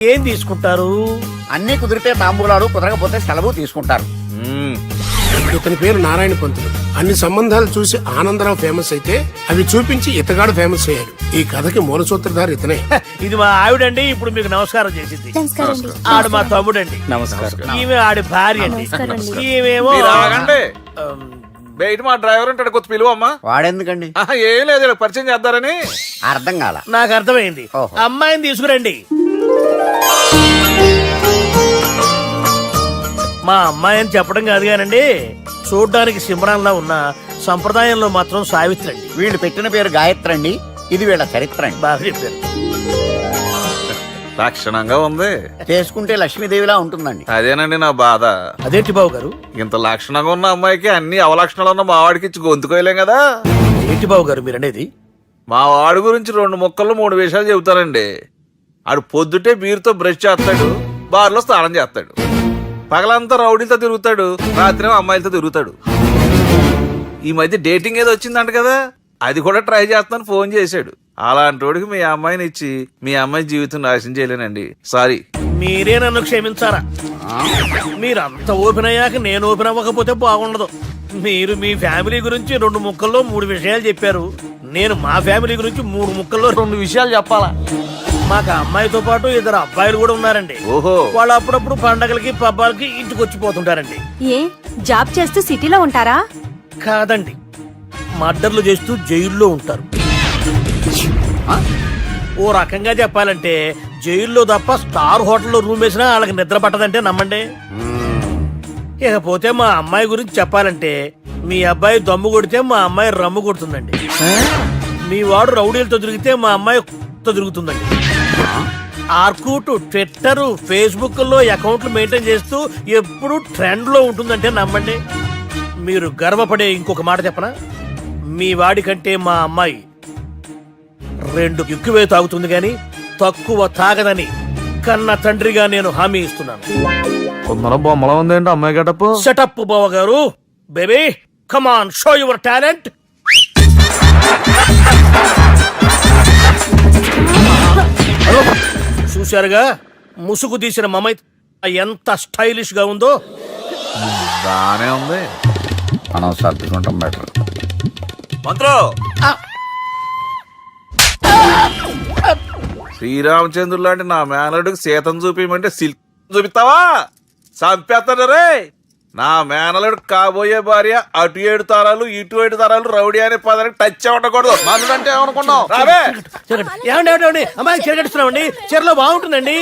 ఏం తీసుకుంటారు? అన్ని కుదిరితే తాంబూలాలు, కుదరకపోతే సెలవు తీసుకుంటారు. ఇతని పేరు నారాయణ పంతులు. అన్ని సంబంధాలు చూసి ఆనందరావు ఫేమస్ అయితే అవి చూపించి ఇతగాడు ఫేమస్ అయ్యాడు. ఈ కథకి మూల సూత్రధారి ఇతనే. ఇది మా ఆవిడండి, ఇప్పుడు మీకు నమస్కారం చేసింది. ఆడు మా తమ్ముడండి. నమస్కారం. ఈమె ఆడి భార్య అండి. ఈమెమో బయట మా డ్రైవర్ ఉంటాడు, కొత్త పిలువ అమ్మా. వాడెందుకండి? ఏం లేదు, పరిచయం చేద్దారని. అర్థం కాల. నాకు అర్థమైంది. అమ్మాయిని తీసుకురండి. మా అమ్మాయి అని చెప్పడం కాదు కానండి, చూడ్డానికి సింహరాన్లా ఉన్న సంప్రదాయంలో మాత్రం సావిత్రి అండి. వీళ్ళు పెట్టిన పేరు గాయత్రి అండి. ఇది వీళ్ళ చరిత్ర అండి. బాగా చెప్పారు. లక్షణంగా ఉంది. చేసుకుంటే లక్ష్మీదేవిలా ఉంటుందండి. అదేనండి నా బాధ. అదేంటి బాబు గారు? ఇంత లక్షణంగా ఉన్న అమ్మాయికి అన్ని అవలక్షణాలు ఉన్న మా వాడికి ఇచ్చి గొంతుకోయలేం కదా. ఏంటి బాబు గారు మీరు అనేది? మా వాడి గురించి 2 ముక్కల్లో 3 విషయాలు చెబుతారండి. ఆడు పొద్దుటే బీరుతో బ్రష్ చేస్తాడు, బార్లో స్నానం చేస్తాడు, పగలంతా రౌడీలతో తిరుగుతాడు, రాత్రి అమ్మాయిలతో తిరుగుతాడు. ఈ మధ్య డేటింగ్ ఏదో వచ్చిందంట కదా, అది కూడా ట్రై చేస్తాను ఫోన్ చేశాడు. అలాంటి వాడికి మీ అమ్మాయిని ఇచ్చి మీ అమ్మాయి జీవితం నాశనం చేయలేనండి. సారీ. మీరే నన్ను క్షమించారా? మీరంత ఓపెన్ అయ్యాక నేను ఓపెన్ అవ్వకపోతే బాగుండదు. మీరు మీ ఫ్యామిలీ గురించి 2 ముక్కల్లో 3 విషయాలు చెప్పారు. నేను మా ఫ్యామిలీ గురించి 3 ముక్కల్లో 2 విషయాలు చెప్పాలా? మాకు అమ్మాయితో పాటు 2 అబ్బాయిలు కూడా ఉన్నారండి. ఓహో. వాళ్ళు అప్పుడప్పుడు పండగలకి పబ్బాలకి ఇంటికి వచ్చిపోతుంటారండి. ఏ జాబ్ చేస్తూ సిటీలో ఉంటారా? కాదండి, మర్డర్లు చేస్తూ జైల్లో ఉంటారు. ఓ రకంగా చెప్పాలంటే జైల్లో తప్ప స్టార్ హోటల్లో రూమ్ వేసినా వాళ్ళకి నిద్ర పట్టదంటే నమ్మండి. ఇకపోతే మా అమ్మాయి గురించి చెప్పాలంటే మీ అబ్బాయి దమ్ము కొడితే మా అమ్మాయి రమ్ము కొడుతుందండి. మీ వాడు రౌడీలతో తిరిగితే మా అమ్మాయి తిరుగుతుందండి. ఆర్కుట్, ట్విట్టర్, ఫేస్బుక్ లో అకౌంట్లు మెయింటైన్ చేస్తూ ఎప్పుడు ట్రెండ్ లో ఉంటుందంటే నమ్మండి. మీరు గర్వపడే ఇంకొక మాట చెప్పనా? మీ వాడి కంటే మా అమ్మాయి 2 ఎక్కువే తాగుతుంది గాని తక్కువ తాగదని కన్న తండ్రిగా నేను హామీ ఇస్తున్నాను. కొందరు బొమ్మలా ఉందేంటి అమ్మాయి గడప. సెటప్ బావ గారు. Baby come on, show your talent. చూశారుగా ముసుగు తీసిన మమై ఎంత స్టైలిష్ గా ఉందో. బానే ఉంది. మనం సర్దుకుంటాం బెటర్. మంత్రో, శ్రీరామచంద్రుడు లాంటి నా మేనలుడికి సీతను చూపించమంటే సిల్క్ చూపిస్తావా? చంపేస్తాడు రే. నా మేనలుడు కాబోయే భార్య అటు 7 తరాలు ఇటు 7 తరాలు రౌడీ అనే పదానికి టచ్ ఉండకూడదు. మనుడు అంటే ఏమనుకున్నావు? రావే. ఏమండి అమ్మాయి చెరగడుస్తున్నామండి, చీరలో బాగుంటుందండి.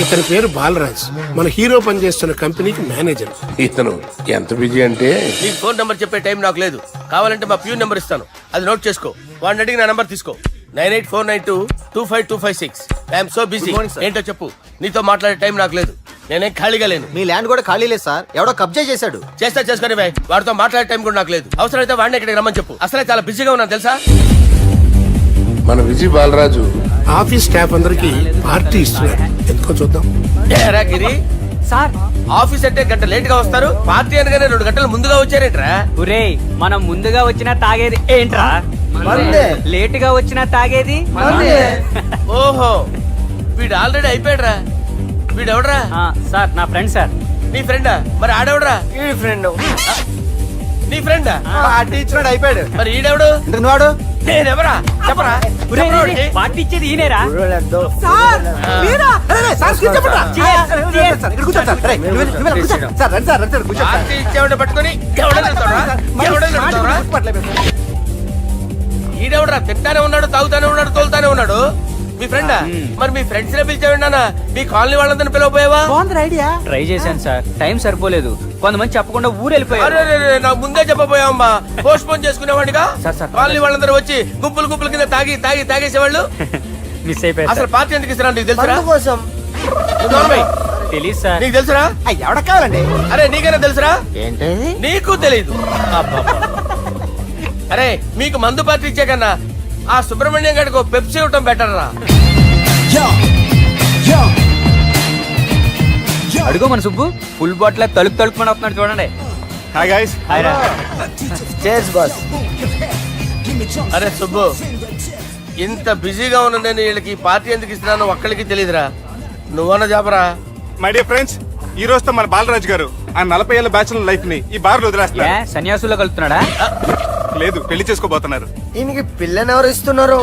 ఇతని పేరు బాలరాజ్. మన హీరో పనిచేస్తున్న కంపెనీకి మేనేజర్. ఇతను ఎంత బిజీ అంటే నీకు ఫోన్ నంబర్ చెప్పే టైం నాకు లేదు. కావాలంటే మా ప్యూన్ నెంబర్ ఇస్తాను, అది నోట్ చేసుకో. వాడిని అడిగి నా నంబర్ తీసుకో. 9849225256. I'm so busy. ఏంటో చెప్పు. నీతో మాట్లాడే టైం నాకు లేదు. నేనేం ఖాళీగా లేను. మీ ల్యాండ్ కూడా ఖాళీ లేదు సార్, ఎవడో కబ్జా చేశాడు. చేస్తా చేసుకుని బాయ్. వాడితో మాట్లాడే టైం కూడా నాకు లేదు. అవసరమైతే వాడిని ఇక్కడికి రమ్మని చెప్పు. అసలే చాలా బిజీగా ఉన్నాను తెలుసా. మన విజయ్ బాలరాజు ఆఫీస్ స్టాఫ్ అందరికి పార్టీ ఇస్తున్నాడు. ఎందుకో చూద్దాం. ఏరా గిరి సార్, ఆఫీస్ అంటే గంట లేట్ గా వస్తారు, పార్టీ అనగానే 2 గంటలు ముందుగా వచ్చారేంట్రా? ఒరే, మనం ముందుగా వచ్చినా తాగేది ఏంట్రా? లేట్ గా వచ్చినా తాగేది. ఓహో, వీడు ఆల్రెడీ అయిపోయాడురా. వీడెవడరా? సార్ నా ఫ్రెండ్ సార్. నీ ఫ్రెండా? మరి ఆడెవడరా? ఈ ఫ్రెండ్. నీ ఫ్రెండా? పార్టీ ఇచ్చినాడు, అయిపోయాడు. మరి ఈడెవడు? వాడు నేనెవరా చెప్పరా? పార్టీ ఇచ్చేది ఈనేరా? పార్టీ ఇచ్చేవాడు పట్టుకొని ఈడెవడరా? తింటానే ఉన్నాడు, తాగుతానే ఉన్నాడు, తోలుతానే ఉన్నాడు. మీ ఫ్రెండా? మరి మీ ఫ్రెండ్స్ నే పిలిచేవాడినా? మీ కాలనీ వాళ్ళందరినీ పిలవపోయావా? ట్రై చేశాను సార్, టైం సరిపోలేదు. కొంతమంది చెప్పకుండా ఊరు వెళ్ళిపోయారు. నాకు ముందే చెప్పపోయావమ్మా. పోస్ట్ పోన్ చేసుకునేవాడిగా. కాలనీ వాళ్ళందరూ వచ్చి గుంపులు కింద తాగేసేవాళ్ళు. మిస్ అయిపోయారు. అసలు పార్టీ ఎందుకు ఇస్తున్నా నీకు తెలుసురా? తెలీదు సార్. నీకు తెలుసురా? ఎవడ కావాలండి? అరే నీకైనా తెలుసురా? ఏంటి నీకు తెలీదు? అరే మీకు మందు పార్టీ ఇచ్చే కన్నా ఆ సుబ్రహ్మణ్యం గడికి పెప్సీ ఇవ్వటం బెటర్ రా. అడుగు మన సుబ్బు ఫుల్ బాటిల్ తలుపుమని వస్తున్నాడు చూడండి. Hi guys. అరే సుబ్బు, ఇంత బిజీగా ఉన్న నేను వీళ్ళకి ఈ పార్టీ ఎందుకు ఇస్తున్నాను ఒక్కడికి తెలియదురా. నువ్వన్న జాబరా. మై డియర్ ఫ్రెండ్స్, ఈ రోజుతో మన బాలరాజు గారు ఆ 40 ఏళ్ల బ్యాచులర్ లైఫ్ ని ఈ బార్ లో ఏ వదిలేస్తున్నారు. సన్యాసులో కలుపుతున్నాడా? లేదు, పెళ్లి చేసుకోబోతున్నారు. ఈయనకి పిల్లని ఎవరు ఇస్తున్నారు?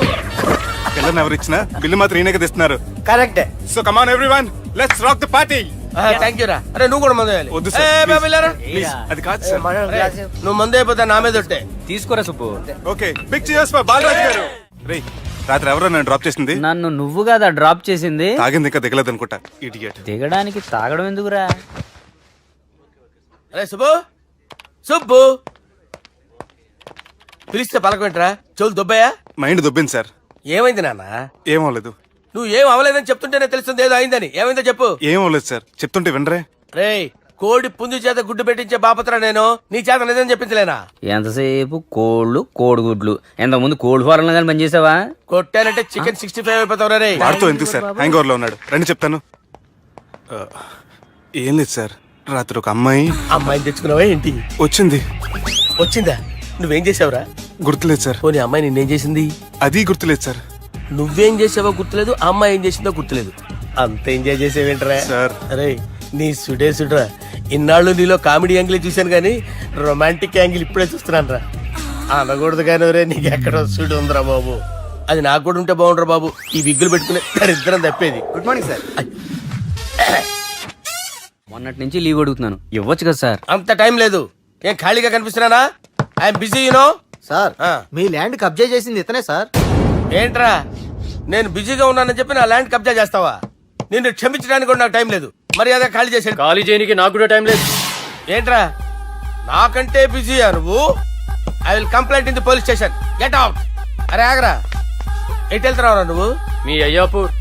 పిల్లని ఎవరు ఇచ్చినా బిల్లు మాత్రం ఈయనకి తెస్తున్నారు. కరెక్టే. So come on everyone, let's rock the party. Thank you రా. అరే నువ్వు కూడా మందు వేయాలి. వద్దు ఏ, బాబు, వెళ్ళారా? ప్లీజ్, అది కాదు సార్. నువ్వు మందు అయిపోతే నా మీద ఒట్టే. తీసుకోరా Subbu. Okay, big cheers for Balaraju garu. రేయ్, రాత్రి ఎవరో నన్ను డ్రాప్ చేసింది? నన్ను నువ్వు కదా డ్రాప్ చేసింది. తాగింది ఇంకా దిగలేదు అనుకుంటా. ఇడియట్. దిగడానికి తాగడం ఎందుకురా? అరే సుబ్బు, సుబ్బు పిలిస్తే పలకమేంట్రా? చెవులు దుబ్బయ్యా? Mind దొబ్బింది sir. ఏమైంది నాన్న? ఏమవలేదు. నువ్వు ఏం అవ్వలేదని చెప్తుంటేనే తెలుస్తుంది ఏదో అయిందని. ఏమైందో చెప్పు. ఏమవలేదు సార్, చెప్తుంటే వినరే. రేయ్, కోడి పుంజు చేత గుడ్డు పెట్టించే బాపత్రా నేను. నీ చేత నిజం చెప్పించలేనా? ఎంతసేపు కోళ్ళు కోడిగుడ్లు. ఎంతకుముందు కోడి ఫారంలో కానీ పనిచేసావా? కొట్టానంటే చికెన్ 65 అయిపోతావు రే. వాడుతూ ఎందుకు సార్, హ్యాంగ్ ఓవర్ లో ఉన్నాడు. రండి చెప్తాను. ఆ, ఏం లేదు సార్, రాత్రి ఒక అమ్మాయి అమ్మాయిని తెచ్చుకున్నావా ఏంటి? వచ్చింది. వచ్చిందా? నువ్వేం చేసావురా? గుర్తులేదు సార్. పోనీ అమ్మాయి నిన్నేం చేసింది? అది గుర్తులేదు సార్. నువ్వేం చేసావో గుర్తులేదు, ఆ అమ్మాయి ఏం చేసిందో గుర్తులేదు. అంత ఎంజాయ్ చేసేవేంట్రా? సార్. అరే నీ సుడే సుడ్రా. ఇన్నాళ్ళు నీలో కామెడీ యాంగిల్ చూశాను కానీ రొమాంటిక్ యాంగిల్ ఇప్పుడే చూస్తున్నాను రా. అనకూడదు కానీ రే, నీకు ఎక్కడో సుడు ఉందిరా బాబు. అది నాకు కూడా ఉంటే బాగుండ్రా బాబు. ఈ విగ్గులు పెట్టుకునే ఇద్దరం తప్పేది. Good morning sir. మొన్నటి నుంచి లీవ్ అడుగుతున్నాను, ఇవ్వచ్చు కదా సార్? అంత టైం లేదు. ఏం ఖాళీగా కనిపిస్తున్నానా? I'm busy you know. సార్, మీ ల్యాండ్ కబ్జా చేసింది ఇతనే సార్. ఏంట్రా, నేను బిజీగా ఉన్నానని చెప్పి నా ల్యాండ్ కబ్జా చేస్తావా? నిన్ను క్షమించడానికి కూడా నాకు టైం లేదు. మరి అదే ఖాళీ చేసాడు. ఖాళీ చేయడానికి నాకు కూడా టైం లేదు. ఏంట్రా, నాకంటే బిజీయా నువ్వు? I will complaint in the police station. Get out. అరే ఆగరా, ఎటు వెళ్తున్నావురా నువ్వు? మీ అయ్యాపూర్.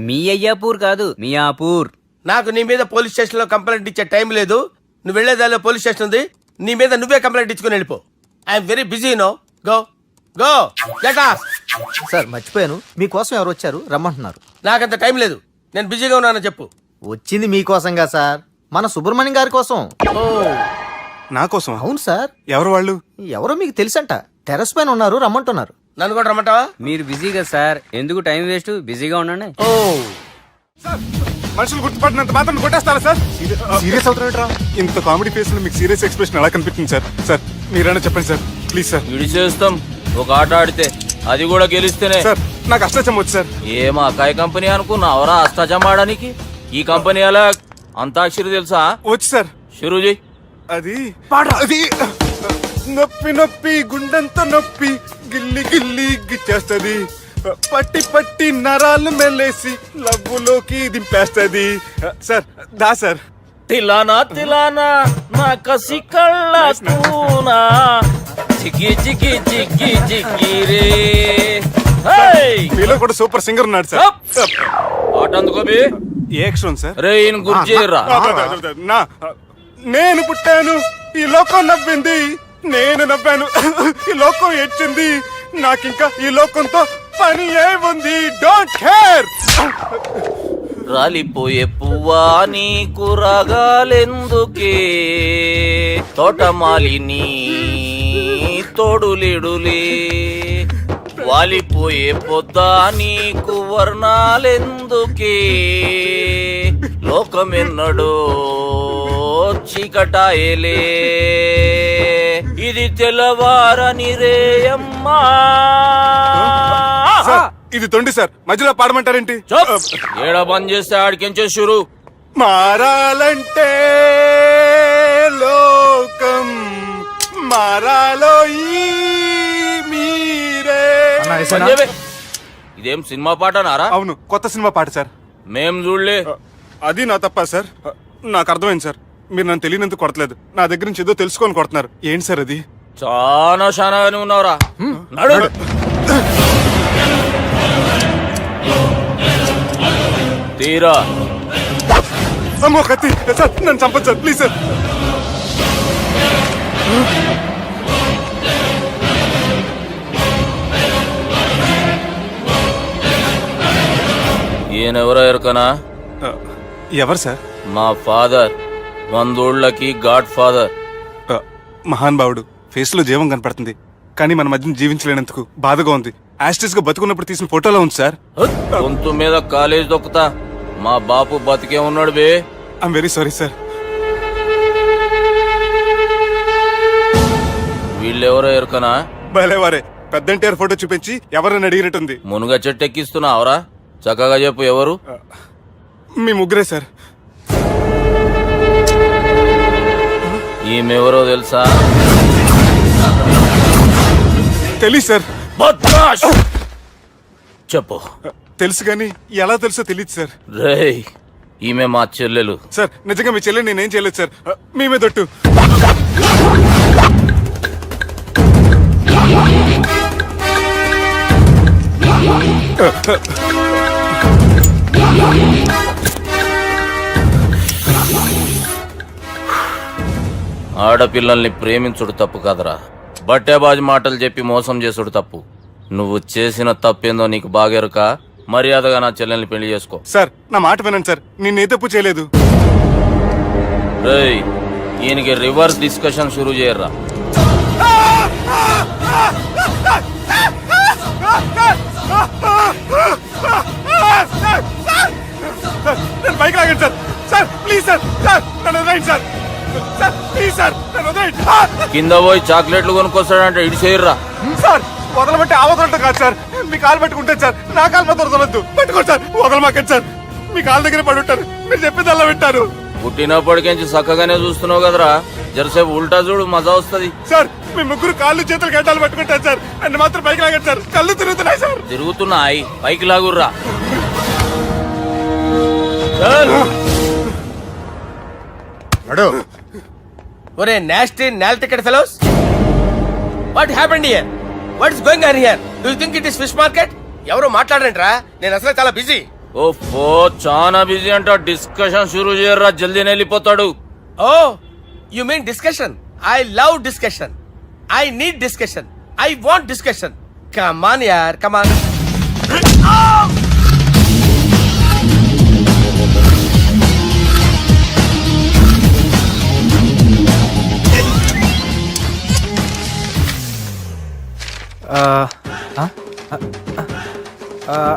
మీ అయ్యాపూర్ కాదు, మియాపూర్. నాకు నీ మీద పోలీస్ స్టేషన్ లో కంప్లైంట్ ఇచ్చే టైం లేదు. నువ్వు వెళ్లేదాలో పోలీస్ స్టేషన్ ఉంది. నీ మీద నువ్వే కంప్లైంట్ ఇచ్చుకుని వెళ్ళిపో. I'm very busy no. Go go get off. Sir మర్చిపోయాను, మీకోసం ఎవరు వచ్చారు రమ్మంటున్నారు. నాకంత టైం లేదు, నేను బిజీగా ఉన్నానని చెప్పు. వచ్చింది మీకోసంగా సార్, మన సుబ్రహ్మణ్యం గారి కోసం. ఓ, నా కోసం? అవును సార్. ఎవరు వాళ్ళు? ఎవరో మీకు తెలుసంట, టెర్రస్ పైన ఉన్నారు, రమ్మంటున్నారు. నన్ను కూడా రమ్మంటావా? మీరు బిజీ కదా సార్, ఎందుకు టైం వేస్ట్? బిజీగా ఉండండి. ఓ, మనుషులు గుర్తుపట్టినంత మాత్రం కొట్టేస్తారా సార్? సీరియస్ అవుతారా? ఇంత కామెడీ ఫేస్ లో మీకు సీరియస్ ఎక్స్ప్రెషన్ ఎలా కనిపిస్తుంది సార్? సార్ మీరైనా చెప్పండి సార్, ప్లీజ్ సార్. విడిచేస్తాం ఒక ఆట ఆడితే, అది కూడా గెలిస్తేనే. సార్ నాకు అష్టచం వచ్చు సార్. ఏం అకాయ కంపెనీ అనుకున్నావరా అష్టాచం ఆడడానికి? ఈ కంపెనీ అలా అంతాక్షరి తెలుసా? వచ్చు సార్. షురూ చేయి. అది అది నొప్పి నొప్పి గుండెంత నొప్పి గిల్లి గిల్లి గిచ్చేస్తది, పట్టి పట్టి నరాలు మెల్లేసి లవ్వులోకి దింపేస్తది. సార్ దా సార్. తిలానా తిలానా నా కసి కళ్ళ కూనా జిగి జిగి జిగి జిగి రే. మీలో కూడా సూపర్ సింగర్ ఉన్నాడు సార్. ఆట అందుకోబి. ఏ అక్షరం సార్? రే ఈయన గుర్తు చేయరా. నా నేను పుట్టాను, ఈ లోకం నవ్వింది, నేను నవ్వాను, ఈ లోకం ఏడ్చింది, నాకింకా ఈ లోకంతో పని ఏముంది? Don't care. రాలిపోయే పువ్వా నీకు రాగాలెందుకే, తోటమాలిని తోడులిడులే, వాలిపోయే పొద్దా నీకు వర్ణాలెందుకే, లోకమెన్నడో చీకటాయలే, ఇది తెల్లవారని రేయమ్మా. సార్, ఇది తొండి సార్, మధ్యలో పాడమంటారేంటి? ఏడా బంద్ చేస్తే ఆడికించే షురు. మారాలంటే లోకం మారాలో ఈ మీరే. సంజయ్, ఇదేం సినిమా పాట నారా? అవును, కొత్త సినిమా పాట సార్. మేం చూడలే. అది నా తప్ప సార్. నాకు అర్థమైంది సార్, మీరు నన్ను తెలియనందుకు కొడతలేదు, నా దగ్గర నుంచి ఏదో తెలుసుకొని కొడుతున్నారు. ఏంటి సార్ అది? చాలా శానాగానే ఉన్నావురా. నడు. తీరా. అమ్మో కత్తి సార్, నన్ను చంపదు సార్, ప్లీజ్ సార్. ఈయనెవరో ఎరకనా? ఎవరు సార్? మా ఫాదర్, 100 ఊళ్ళకి గాడ్ ఫాదర్. మహాన్ భావుడు, ఫేస్ లో జీవం కనపడుతుంది, కానీ మన మధ్యన జీవించలేనందుకు బాధగా ఉంది. యాస్టిస్ గా బతుకున్నప్పుడు తీసిన ఫోటోలో ఉంది సార్. గొంతు మీద కాలేజ్ దొక్కుతా మా బాపు బతికే ఉన్నాడు బే. I'm very sorry sir. వీళ్ళెవరో ఎరుకనా? భలేవారే, పెద్ద ఎన్టీఆర్ ఫోటో చూపించి ఎవరైనా అడిగినట్టుంది. మునుగ చెట్టు ఎక్కిస్తున్నావురా? చక్కగా చెప్పు ఎవరు? మీ ముగ్గురే సార్. ఈమెవరో తెలుసా? తెలీదు సార్. బద్మాష్! చెప్పు. తెలుసు కానీ ఎలా తెలుసో తెలియదు సార్. రేయ్, ఈమె మా చెల్లెలు. సార్ నిజంగా మీ చెల్లెని నేనేం చేయలేదు సార్. మీ మీద ఒట్టు. ఆడపిల్లల్ని ప్రేమించుడు తప్పు కాదురా, బట్టేబాజు మాటలు చెప్పి మోసం చేసుడు తప్పు. నువ్వు చేసిన తప్పేందో నీకు బాగెరుక. మర్యాదగా నా చెల్లెల్ని పెళ్లి చేసుకో. సార్ నా మాట వినండి సార్, నేనే తప్పు చేయలేదు. రేయ్, ఈయనకి రివర్స్ డిస్కషన్ షురూ చేయర్రా. నేను బైక్ లాగండి sir. Sir please sir. Sir నన్ను వదిలేయండి సార్. సార్ ప్లీజ్ సార్ నన్ను వదిలేయండి. కింద పోయి చాక్లెట్లు కొనుక్కొస్తాడంటే ఇటు చేయర్రా. సార్ వదలబట్టి ఆ వదలటం కాదు సార్. మీ కాలు పట్టుకుంటాను సార్. నా కాలు మాత్రం వదలొద్దు. పట్టుకోండి సార్. వదలమాకండి సార్. మీ కాలు దగ్గర పడి ఉంటారు. మీరు చెప్పింది అలా వింటారు. పుట్టినప్పటికేంచి చక్కగానే చూస్తున్నావు కదరా, జరసేపు ఉల్టా చూడు, మజా వస్తుంది. సార్ మీ ముగ్గురు కాళ్ళు చేతులు గడ్డాలు పట్టుకుంటారు సార్. నన్ను మాత్రం బైక్ లాగండి సార్. కళ్ళు తిరుగుతున్నాయి సార్. తిరుగుతున్నాయి, పైకి లాగుర్రా. ఒరే nasty no ticket fellows, what happened here? What is going on here? Do you think it is fish market? ఎవరు మాట్లాడండిరా, నేను అసలే చాలా బిజీ. ఓఫో, చాలా బిజీ అంట. డిస్కషన్ షురూ చేయర్రా, జల్దీ వెళ్ళిపోతాడు. Oh you mean discussion? I love discussion. I need discussion. I want discussion. Come on యార్, కమ్ ఆన్.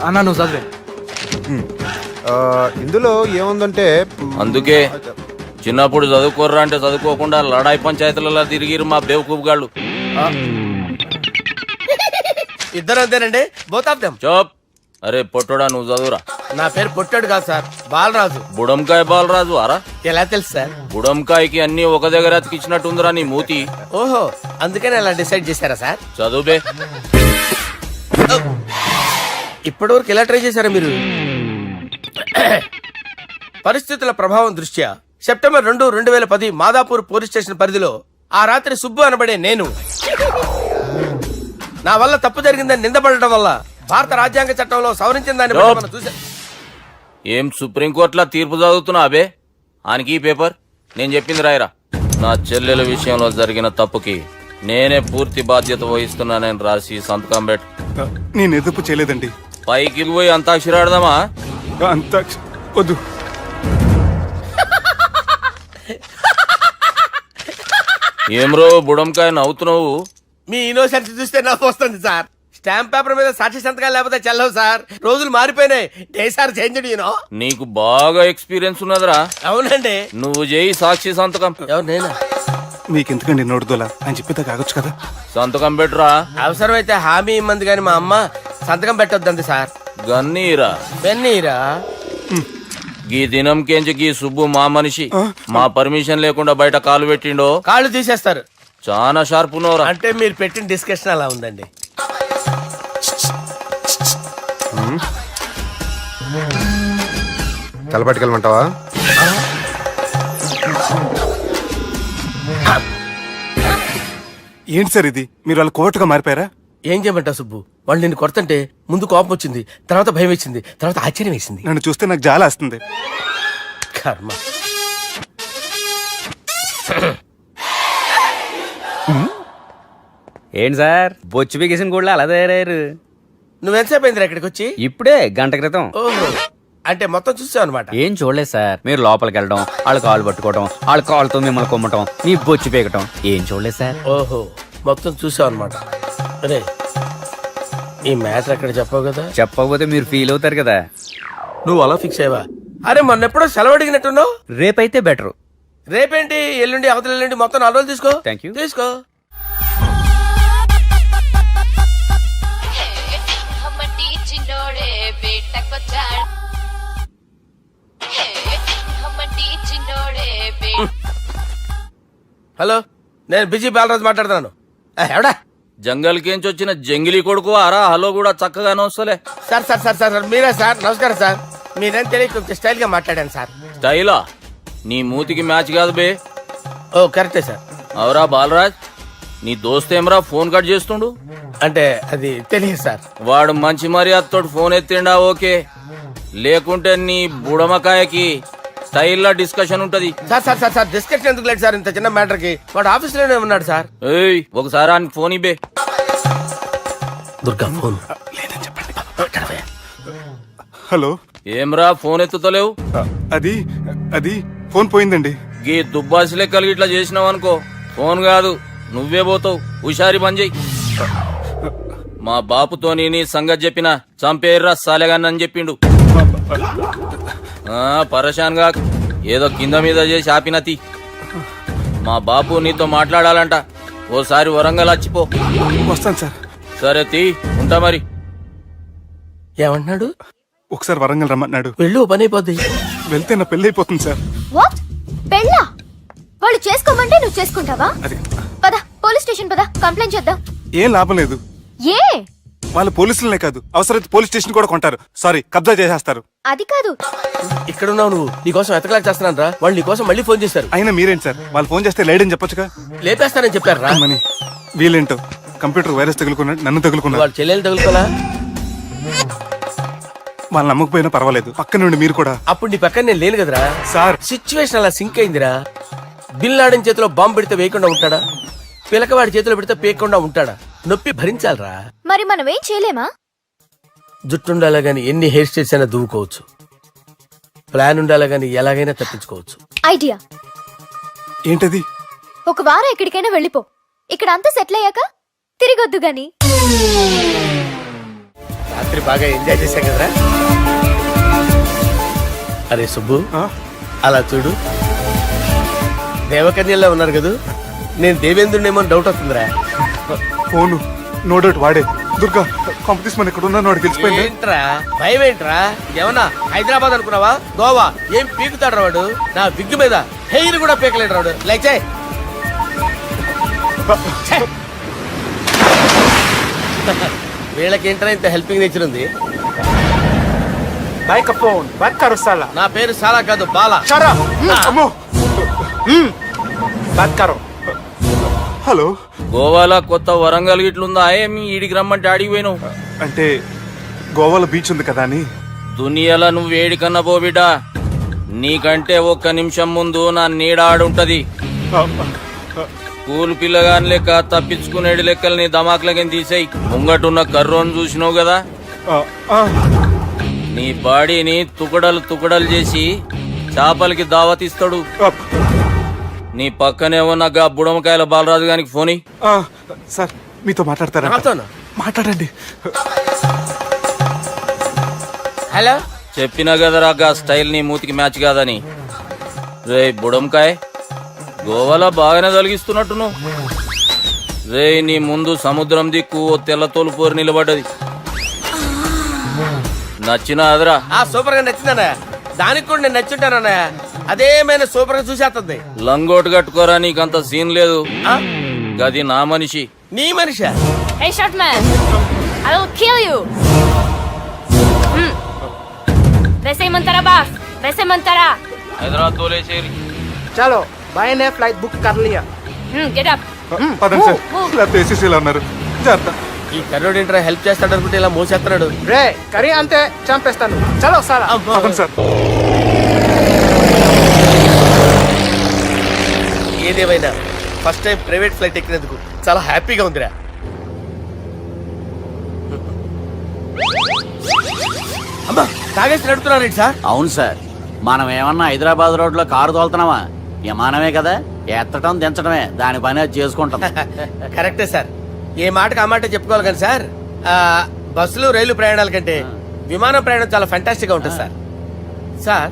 అన్నా నువ్వు చదివే. ఇందులో ఏముందంటే అందుకే చిన్నప్పుడు చదువుకోర్రా అంటే చదువుకోకుండా లడాయి పంచాయతీలలో తిరిగిరు మా బేవకూపు గాళ్ళు. ఇద్దరు అంతేనండి, బోత్ ఆఫ్ దెమ్. చోప్. అరే పొట్టోడా, నువ్వు చదువురా. నా పేరు పొట్టాడు కాదు సార్, బాలరాజు. బుడంకాయ బాలరాజు అరా? ఎలా తెలుసు సార్? బుడంకాయకి అన్ని ఒక దగ్గర అతికిచ్చినట్టుందిరా నీ మూతి. ఓహో, అందుకని అలా డిసైడ్ చేశారా సార్? చదువుబే. ఇప్పటివరకు ఎలా ట్రై చేశారా మీరు? పరిస్థితుల ప్రభావం దృష్ట్యా సెప్టెంబర్ 2, 2010 మాదాపూర్ పోలీస్ స్టేషన్ పరిధిలో ఆ రాత్రి సుబ్బు అనబడే నేను నా వల్ల తప్పు జరిగిందని నిందపడటం వల్ల భారత రాజ్యాంగ చట్టంలో సవరించిన దాన్ని బట్టి మనం చూసా. ఏం సుప్రీంకోర్టులో తీర్పు చదువుతున్నా అబే? ఆనికి ఈ పేపర్ నేను చెప్పింది రాయరా. నా చెల్లెల విషయంలో జరిగిన తప్పుకి నేనే పూర్తి బాధ్యత వహిస్తున్నానని రాసి సంతకం పెట్టు. నేను ఎదుపు చేయలేదండి. పైకి పోయి అంతాక్షరి ఆడదామా? అంత వద్దు. ఏమ్రో బుడంకాయ నవ్వుతున్నావు? మీ ఇన్నోసెన్స్ చూస్తే నవ్వు వస్తుంది సార్. స్టాంప్ పేపర్ మీద సాక్షి సంతకాలు లేకపోతే చెల్లవు సార్. రోజులు మారిపోయినాయి. Day sir change you know. నీకు బాగా ఎక్స్పీరియన్స్ ఉన్నదిరా. అవునండి. నువ్వు చేయి సాక్షి సంతకం. ఎవరు నేనా? మీకెందుకండి నోడుదోలా అని చెప్పేదా కాగొచ్చు కదా. సంతకం పెట్టురా. అవసరమైతే హామీ ఇమ్మంది కానీ మా అమ్మ సంతకం పెట్టొద్దండి సార్. గన్నీరా పెన్నీరా? గీ దినంకేంచి గీ సుబ్బు మా మనిషి. మా పర్మిషన్ లేకుండా బయట కాలు పెట్టిండో కాళ్ళు తీసేస్తారు. చాలా షార్ప్ ఉన్నవరా. అంటే మీరు పెట్టిన డిస్కషన్ అలా ఉందండి. తలపట్టుకెళ్ళమంటావా? ఏంటి సార్ ఇది, మీరు వాళ్ళ కోర్టుగా మారిపోయారా? ఏం చేయమంటావు సుబ్బు? వాళ్ళు నిన్ను కొడుతుంటే ముందు కోపం వచ్చింది, తర్వాత భయం వేసింది, తర్వాత ఆశ్చర్యం వేసింది. నన్ను చూస్తే నాకు జాల వస్తుంది. కర్మ. ఏంటి సార్ బొచ్చు బిగేసిన కూడా అలా తయారయ్యారు? నువ్వెంతసేపు అయిందిరా ఇక్కడికి వచ్చి? ఇప్పుడే గంట క్రితం. ఓహో, అంటే మొత్తం చూసావు అనమాట. ఏం చూడలేదు సార్. మీరు లోపలికి వెళ్ళడం, వాళ్ళ కాళ్ళు పట్టుకోవడం, వాళ్ళ కాళ్ళతో మిమ్మల్ని కొమ్మటం, మీ బొచ్చు పీకటం ఏం చూడలేదు సార్. ఓహో, మొత్తం చూసావు అనమాట. అరే ఈ మ్యాటర్ అక్కడ చెప్పావు కదా, చెప్పకపోతే మీరు ఫీల్ అవుతారు కదా. నువ్వు అలా ఫిక్స్ అయ్యవా? అరే మొన్న ఎప్పుడో సెలవు అడిగినట్టున్నావు. రేపైతే బెటర్. రేపేంటి, ఎల్లుండి, అవతల ఎల్లుండి, మొత్తం 4 రోజులు తీసుకో. Thank you. తీసుకో. హలో, నేను బిజీ బాలరాజు మాట్లాడుతున్నాను. ఎవడా? జంగల్ కేంచి వచ్చిన జంగిలీ కొడుకు అరా హలో కూడా చక్కగానే వస్తలే. సార్ సార్ సార్ సార్ మీరే సార్? నమస్కారం సార్. మీరేం తెలియక కొంచెం స్టైల్ గా మాట్లాడాను సార్. స్టైలా? నీ మూతికి మ్యాచ్ కాదు బే. ఓ కరెక్టే సార్. అవరా బాలరాజ్, నీ దోస్త్ ఏమరా ఫోన్ కట్ చేస్తుండు? అంటే అది తెలియదు సార్. వాడు మంచి మర్యాదతో ఫోన్ ఎత్తిండా ఓకే, లేకుంటే నీ బుడమకాయకి స్టైల్లో డిస్కషన్ ఉంటది. Sir sir sir sir discussion ఎందుకు లేదు సార్? ఇంత చిన్న మ్యాటర్ కి వాడు ఆఫీస్ లోనే ఉన్నాడు సార్. ఏయ్ ఒకసారి ఆయనకి ఫోన్ ఇబ్బే. దుర్గా ఫోన్. హలో, ఏమ్రా ఫోన్ ఎత్తుతలేవు? అది అది ఫోన్ పోయిందండి. గీ దుబ్బాసి లెక్కలు ఇట్లా చేసినావు అనుకో, ఫోన్ కాదు నువ్వే పోతావు. హుషారి పని చెయ్యి. మా బాపుతో నీ సంగతి చెప్పిన చంపేర్రా సాలెగాన్ని అని చెప్పిండు. పరేషాన్ గా ఏదో కింద మీద చేసి ఆపినతి. మా బాపు నీతో మాట్లాడాలంట, ఓసారి వరంగల్ వచ్చిపో. వస్తాను సార్. సరే తీ, ఉంటా మరి. ఏమంటున్నాడు? ఒకసారి వరంగల్ రమ్మన్నాడు. వెళ్ళు, పని అయిపోద్ది. వెళ్తే నా పెళ్లి అయిపోతుంది సార్. వాట్? పెళ్ళా? వాళ్ళు చేసుకోమంటే నువ్వు చేసుకుంటావా? అది పద పోలీస్ స్టేషన్ పద, కంప్లైంట్ చేద్దాం. ఏం లాభం లేదు. ఏ? వాళ్ళు పోలీసులనే కాదు, అవసరమైతే పోలీస్ స్టేషన్ కూడా కొంటారు. సారీ, కబ్జా చేసేస్తారు. అది కాదు. ఇక్కడ ఉన్నావు నువ్వు, నీకోసం ఎతకలేక చేస్తున్నాను రా. వాళ్ళు నీకోసం మళ్ళీ ఫోన్ చేశారు. అయినా మీరేంటి సార్, వాళ్ళు ఫోన్ చేస్తే లేడని చెప్పొచ్చుగా. లేపేస్తానని చెప్పారు రా. మని వీళ్ళేంటో కంప్యూటర్ వైరస్ తగులుకున్నాడు, నన్ను తగులుకున్నాడు. వాళ్ళ చెల్లెలు తగులుకోలా? వాళ్ళు నమ్మకపోయినా పర్వాలేదు, పక్క నుండి మీరు కూడా. అప్పుడు నీ పక్కన నేను లేను కదరా సార్. సిచ్యువేషన్ అలా సింక్ అయిందిరా. బిల్ లాడన్ చేతిలో బాంబు పెడితే వేయకుండా ఉంటాడా? పిలకవాడి చేతిలో పెడితే పేయకుండా ఉంటాడా? నొప్పి భరించాలరా. మరి మనం ఏం చేయలేమా? జుట్టు ఉండాలా గాని ఎన్ని హెయిర్ స్టైల్స్ అయినా దువ్వుకోవచ్చు. ప్లాన్ ఉండాలా గాని ఎలాగైనా తప్పించుకోవచ్చు. ఐడియా ఏంటది? ఒక వారం ఎక్కడికైనా వెళ్ళిపో. ఇక్కడ అంతా సెటిల్ అయ్యాక తిరిగొద్దు గాని. రాత్రి బాగా ఎంజాయ్ చేశా కదరా. అరే సుబ్బు, అలా చూడు, దేవకన్యల్లో ఉన్నారు కదా. నేను దేవేంద్రునేమో డౌట్ వస్తుందిరా. ఫోను నో డౌట్ వాడే. దుర్గా కాంపిటీషన్ ఇక్కడ ఉన్నాను, వాడు తెలిసిపోయింది. ఏంట్రా భయం ఏంట్రా? ఏమన్నా హైదరాబాద్ అనుకున్నావా? గోవా? ఏం పీకుతాడు వాడు? నా విగ్గు మీద హెయిర్ కూడా పీకలేడు రాడు. లైక్ చేయి. వీళ్ళకేంట్రా ఇంత హెల్పింగ్ నేచర్ ఉంది? బైక్ ఫోన్ బైక్ కరుస్తాలా. నా పేరు సాలా కాదు, బాలా. అమ్మో. బైక్ హలో, గోవాలో కొత్త వరంగల్ గిట్లుందా? ఏమి ఈడికి రమ్మంటే ఆడికి పోయినావు? అంటే గోవాలో బీచ్ ఉంది కదా అని. దునియాలో నువ్వు వేడికన్నా పో బిడ్డ. నీకంటే ఒక్క నిమిషం ముందు నా నీడ ఆడుంటది. స్కూల్ పిల్లగాని లెక్క తప్పించుకునేడు లెక్కలు నీ దమాకులకి తీసేయి. ముంగటున్న కర్రోని చూసినావు కదా, నీ బాడీని తుకడలు తుకడలు చేసి చేపలకి దావతిస్తాడు. నీ పక్కనే ఉన్న గా బుడమకాయల బాలరాజు గారికి ఫోన్ ఇయ్యి. సార్ మీతో మాట్లాడతారా? నాతోనా? మాట్లాడండి. హలో, చెప్పినా కదరా గా స్టైల్ నీ మూతికి మ్యాచ్ కాదని. రే బుడంకాయ్, గోవాలో బాగానే తొలగిస్తున్నట్టు నువ్వు. రే నీ ముందు సముద్రం దిక్కు ఓ తెల్ల తోలుపోరు నిలబడ్డది. నచ్చినా అదరా? సూపర్ గా నచ్చిందన్నా. దానికి కూడా నేను నచ్చుంటానన్నా. అదేమైనా సూపర్ గా చూసేస్తుంది. లంగోటు కట్టుకోరా, నీకంత సీన్ లేదు. గది నా మనిషి. నీ Manisha? Hey short man, I will kill you. वैसे बास, वैसे मंतरा. హైదరాబాద్ తోలేసేరి. చలో భాయ్ నే ఫ్లైట్ బుక్ కర్ లియా. Get up. పదండి సార్, లేకపోతే ఏసీసీలో ఉన్నారు. జాగ్రత్త. ఈ కర్రోడు ఏంట్రా హెల్ప్ చేస్తాడు అనుకుంటే ఇలా మోసేస్తున్నాడు. రే కరీ అంతే చంపేస్తాను. చలో సారా. పదండి సార్. ఏదేమైనా ఫస్ట్ టైం ప్రైవేట్ ఫ్లైట్ ఎక్కినందుకు చాలా హ్యాపీగా ఉందిరా. అమ్మా తాగేసి నడుపుతున్నారేంటి సార్? అవును సార్, మనం ఏమన్నా హైదరాబాద్ రోడ్ లో కారు తోలుతున్నామా? విమానమే కదా, ఎత్తడం దించడమే దాని పని అది చేసుకుంటాం. కరెక్టే సార్. ఏ మాటకు ఆ మాట చెప్పుకోవాలి కానీ సార్, బస్సులు రైలు ప్రయాణాల కంటే విమానం ప్రయాణం చాలా ఫంటాస్టిక్ గా ఉంటుంది సార్. సార్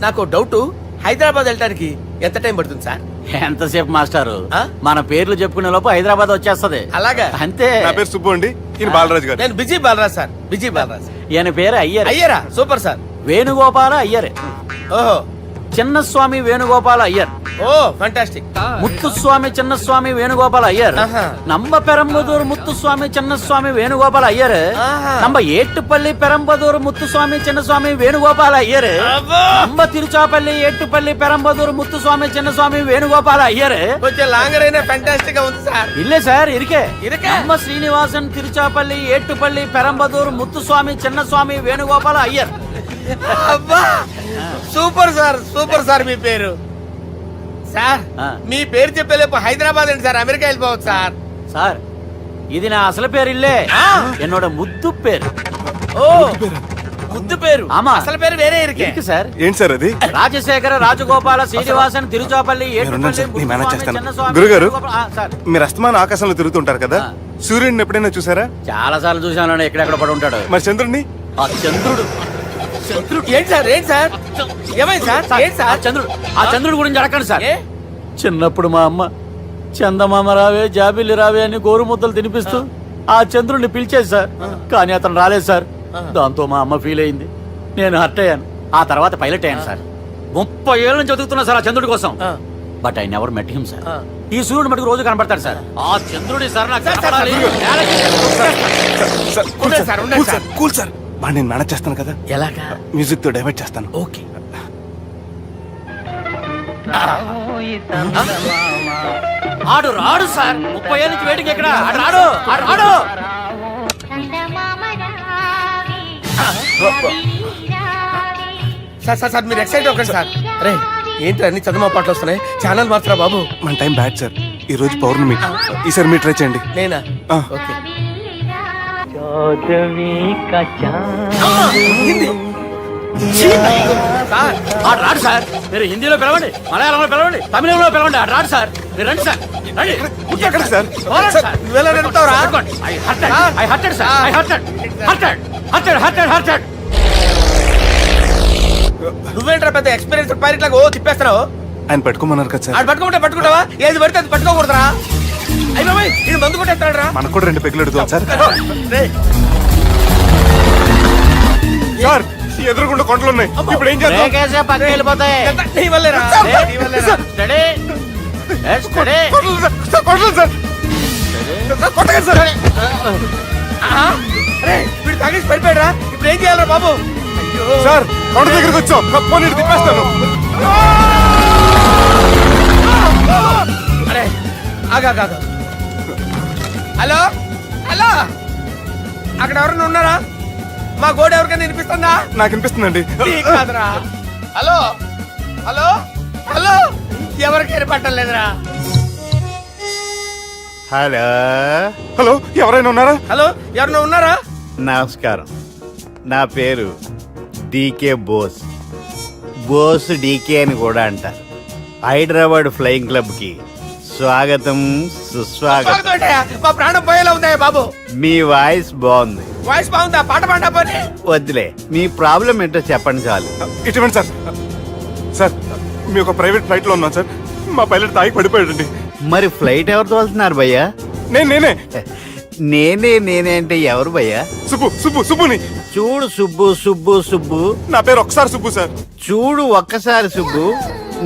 నాకు డౌట్, హైదరాబాద్ వెళ్ళడానికి ఎంత టైం పడుతుంది సార్? ఎంతసేపు మాస్టారు ఆ? మన పేర్లు చెప్పుకునే లోపు హైదరాబాద్ వచ్చేస్తది. అలాగా? అంతే. నా పేరు సుబ్బు అండి, ఈయన బాలరాజు గారు. నేను busy Balaraj sir, busy Balaraj. ఈయన పేరు అయ్యర్. అయ్యరా, సూపర్ సార్. వేణుగోపాల అయ్యర్. ఓహో, చిన్నస్వామి వేణుగోపాల అయ్యర్. Oh fantastic. ముత్తుస్వామి చిన్నస్వామి వేణుగోపాల అయ్యర్. ఆహా. నంబ పెరంబదూరు ముత్తుస్వామి చిన్నస్వామి వేణుగోపాల అయ్యర్. ఆహా. నంబ ఏట్టుపల్లి పెరంబదూరు ముత్తుస్వామి చిన్నస్వామి వేణుగోపాల అయ్యర్. అబ్బో! నంబ తిరుచాపల్లి ఏట్టుపల్లి పెరంబదూరు ముత్తుస్వామి చిన్నస్వామి వేణుగోపాల అయ్యర్. కొంచెం లాంగర్ అయినా ఫంటాస్టిక్ గా ఉంది సార్. ఇల్లే సార్ ఇరికే. ఇరికే? నంబ శ్రీనివాసన్ తిరుచాపల్లి ఏట్టుపల్లి పెరంబదూరు ముత్తుస్వామి చిన్నస్వామి వేణుగోపాల అయ్యర్. అబ్బా సూపర్ సార్, సూపర్ సార్. మీ పేరు సార్, ఆ. మీ పేరు చెప్పేలేపు హైదరాబాద్ అండి సార్, అమెరికా వెళ్ళిపోవచ్చు సార్. సార్ ఇది నా అసలు పేరు ఇల్లే. ఆ. ఎన్నోడ ముద్దు పేరు. ఓ ముద్దు పేరు. ఆమా. అసలు పేరు వేరే ఇరికే. ఇరికి సార్. ఏంటి సార్ అది? రాజశేఖర రాజగోపాల శ్రీనివాసన్ తిరుచాపల్లి మీరున్నారు సార్, ఏట్టుపల్లి నేను మేనేజ్ ముత్తుస్వామి చేస్తాను. చిన్నస్వామి గురుగారు? వేణుగోపాల- ఆ, సార్ మీరు అస్తమాన ఆకాశంలో తిరుగుతుంటారు కదా, ఆ. సూర్యుడిని ఎప్పుడైనా చూసారా? చాలా సార్లు చూశాను, ఎక్కడెక్కడ పడి ఉంటాడు. మరి చంద్రుడిని? ఆ చంద్రుడు. ఏంటి సార్, ఏంటి సార్, ఏమైంది సార్, ఏంటి ఆ సార్? చంద్రుడు, ఆ చంద్రుడు గురించి అడగండి సార్. ఏ? చిన్నప్పుడు మా అమ్మ చందమామ రావే జాబిల్లి రావే అని గోరు ముద్దలు తినిపిస్తూ ఆ చంద్రుడిని పిలిచేది సార్. కానీ అతను రాలేదు సార్. దాంతో మా అమ్మ ఫీల్ అయింది, నేను హర్ట్ అయ్యాను. ఆ తర్వాత పైలట్ అయ్యాను సార్. 30 ఏళ్ళ నుంచి చదువుతున్నా సార్ ఆ చంద్రుడి కోసం. But I never met him sir. ఈ సూర్యుడు మటుకు రోజు కనబడతాడు సార్. ఆ చంద్రుడి సార్ నాకు కనపడాలి. Sir, cool sir, cool sir, cool sir. బాగా నేను మేనేజ్ చేస్తాను కదా, ఎలాగా? మ్యూజిక్ తో డైవర్ట్ చేస్తాను. ఓకే. ఆడు రాడు సార్. 30 ఏళ్ళ నుంచి వేటికి ఎక్కడ ఆడు రాడు, ఆడు రాడు. సార్ సార్ సార్, మీరు ఎక్సైట్ అవ్వకండి సార్. రే ఏంటి అన్ని చదువు పాటలు వస్తున్నాయి, ఛానల్ మార్చరా బాబు. మన టైం బ్యాడ్ సార్, ఈ రోజు పౌర్ణమి. ఈసారి మీరు ట్రై చేయండి. నేనా? ఆ. ఓకే. సార్ ఆడు రాడు సార్. మీరు హిందీలో పిలవండి, మలయాళంలో పిలవండి, తమిళంలో పిలవండి, ఆడు రాడు సార్. మీరు రండి సార్, రండి. ఎక్కడ సార్? పోరాడు సార్. నువ్వెలా నడుపుతావురా? పట్టుకోండి. I hurted, sir. I hurted. నువ్వేంట్రా పెద్ద ఎక్స్పీరియన్స్ పైరెట్ లాగా ఓ తిప్పేస్తున్నావు? ఆయన పెట్టుకోమన్నారు కదా సార్. ఆడు పట్టుకుంటే పట్టుకుంటావా? ఏది పడితే అది పట్టుకోకూడదురా? అయ్యి బాబాయ్, ఇది మందు కొట్టేస్తాడు రా. మనకు కూడా 2 పెగ్గులు ఎడుతాం సార్. సార్, ఈ ఎదురుగుండా కొండలు ఉన్నాయి, ఇప్పుడు ఏం చేద్దాం? బ్రేక్ వేసే పక్కకి వెళ్ళిపోతాయి. నీ వల్లేరా? నీ వల్లేరా? Steady. Yes, steady. Kondalu sir, sir, Kondalu sir. Sir, కొట్టకండి సార్. ఆహా. అరే వీడు తాగేసి పడిపోయాడురా, ఇప్పుడు ఏం చేయాలరా బాబు? అయ్యో సార్, కొండ దగ్గరికి వచ్చాం, పోనీ ఇటు తిప్పేస్తాను. అరే ఆగా. హలో హలో, అక్కడ ఎవరైనా ఉన్నారా? మా గోడ ఎవరికైనా వినిపిస్తుందా? నాకు అనిపిస్తుందండి. నీకు కాదురా. హలో హలో హలో, ఎవరికి ఏర్పడటం లేదురా. హలో హలో, ఎవరైనా ఉన్నారా? హలో ఎవరైనా ఉన్నారా? నమస్కారం, నా పేరు డీకే బోస్. బోస్ డీకే అని కూడా అంటారు. హైదరాబాద్ ఫ్లయింగ్ క్లబ్ కి స్వాగతం, సుస్వాగతం. స్వాగతం ఏంటయ్యా? మా ప్రాణం పోయేలా ఉందా బాబు? మీ వాయిస్ బాగుంది. వాయిస్ బాగుందా? పాట పాడా పోనీ. వద్దులే, మీ ప్రాబ్లం ఏంటో చెప్పండి చాలు. ఇటువంటి సార్, సార్ మీ ఒక ప్రైవేట్ ఫ్లైట్ లో ఉన్నాం సార్, మా పైలట్ తాగి పడిపోయాడండి. మరి ఫ్లైట్ ఎవరితో వెళ్తున్నారు భయ్యా? నేనే నేనే అంటే ఎవరు భయ్యా? సుబ్బుని. చూడు సుబ్బు సుబ్బు సుబ్బు, నా పేరు ఒకసారి సుబ్బు సార్. చూడు ఒక్కసారి సుబ్బు,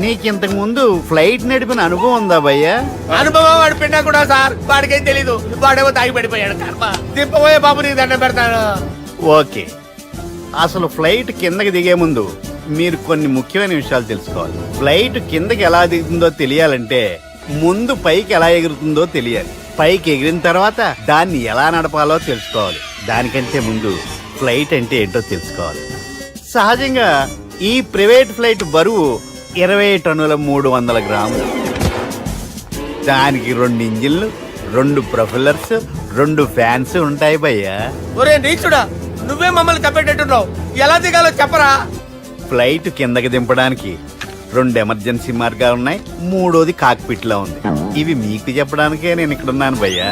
నీకింతకు ముందు ఫ్లైట్ నడిపిన అనుభవం ఉందా భయ్యా? అనుభవం వాడి పిండా కూడా సార్, వాడికేం తెలీదు. వాడేమో తాగి పడిపోయాడు. కర్మ. దింపబోయే బాబు నీకు దండం పెడతాను. ఓకే, అసలు ఫ్లైట్ కిందకి దిగే ముందు మీరు కొన్ని ముఖ్యమైన విషయాలు తెలుసుకోవాలి. ఫ్లైట్ కిందకి ఎలా దిగుతుందో తెలియాలంటే ముందు పైకి ఎలా ఎగురుతుందో తెలియాలి. పైకి ఎగిరిన తర్వాత దాన్ని ఎలా నడపాలో తెలుసుకోవాలి. దానికంటే ముందు ఫ్లైట్ అంటే ఏంటో తెలుసుకోవాలి. సహజంగా ఈ ప్రైవేట్ ఫ్లైట్ బరువు 20 టన్నుల 300 గ్రాములు. దానికి 2 ఇంజిన్లు, 2 ప్రొఫెల్లర్స్, 2 ఫ్యాన్స్ ఉంటాయి భయ్యా. ఒరే నీచుడా, నువ్వే మమ్మల్ని తప్పేటట్టున్నావు. ఎలా దిగాలో చెప్పరా? ఫ్లైట్ కిందకి దింపడానికి 2 ఎమర్జెన్సీ మార్గాలు ఉన్నాయి, 3వది కాక్పిట్ లో ఉంది. ఇవి మీకు చెప్పడానికే నేను ఇక్కడ ఉన్నాను భయ్యా.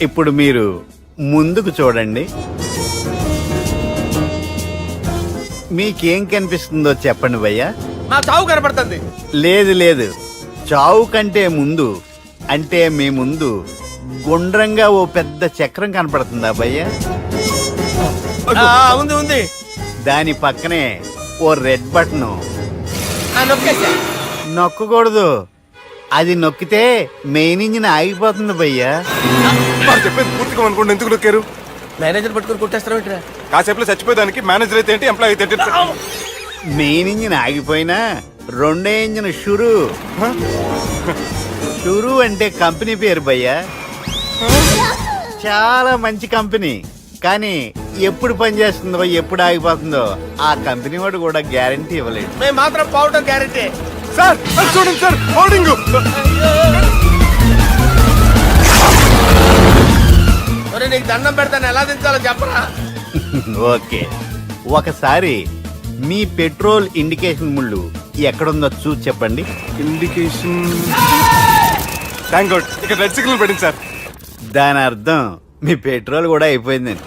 ఇప్పుడు మీరు ముందుకు చూడండి. మీకేం కనిపిస్తుందో చెప్పండి భయ్యా. నా చావు కనపడుతుంది. లేదు లేదు, చావు కంటే ముందు అంటే మీ ముందు గుండ్రంగా ఓ పెద్ద చక్రం కనపడుతుందా భయ్యా? ఉంది ఉంది. దాని పక్కనే ఓ రెడ్ బటన్. నొక్కేసా. నొక్కకూడదు, అది నొక్కితే మెయిన్ ఇంజిన్ ఆగిపోతుంది భయ్యా. వాడు చెప్పేది పూర్తిగా అనుకోండి, ఎందుకు నొక్కారు? మేనేజర్ పట్టుకుని కొట్టేస్తారా ఏంట్రా? కాసేపులో చచ్చిపోయేదానికి మేనేజర్ అయితే ఏంటి, ఎంప్లాయ్ అయితే ఏంటి? మెయిన్ ఇంజిన్ ఆగిపోయినా రెండో ఇంజిన్ షురు. షురు అంటే కంపెనీ పేరు భయ్యా. చాలా మంచి కంపెనీ, కానీ ఎప్పుడు పనిచేస్తుందో ఎప్పుడు ఆగిపోతుందో ఆ కంపెనీ వాడు కూడా గ్యారంటీ ఇవ్వలేడు. మేము మాత్రం పోవటం గ్యారెంటీ. సార్ అది చూడండి సార్, హోర్డింగ్. నీకు దండం పెడతాను, ఎలా దించాలో చెప్పరా? ఓకే, ఒకసారి మీ పెట్రోల్ ఇండికేషన్ ముళ్ళు ఎక్కడుందో చూసి చెప్పండి. ఇండికేషన్. థ్యాంక్ గాడ్, ఇక్కడ రెడ్ సిగ్నల్ పెట్టింది సార్. దాని అర్థం మీ పెట్రోల్ కూడా అయిపోయిందండి.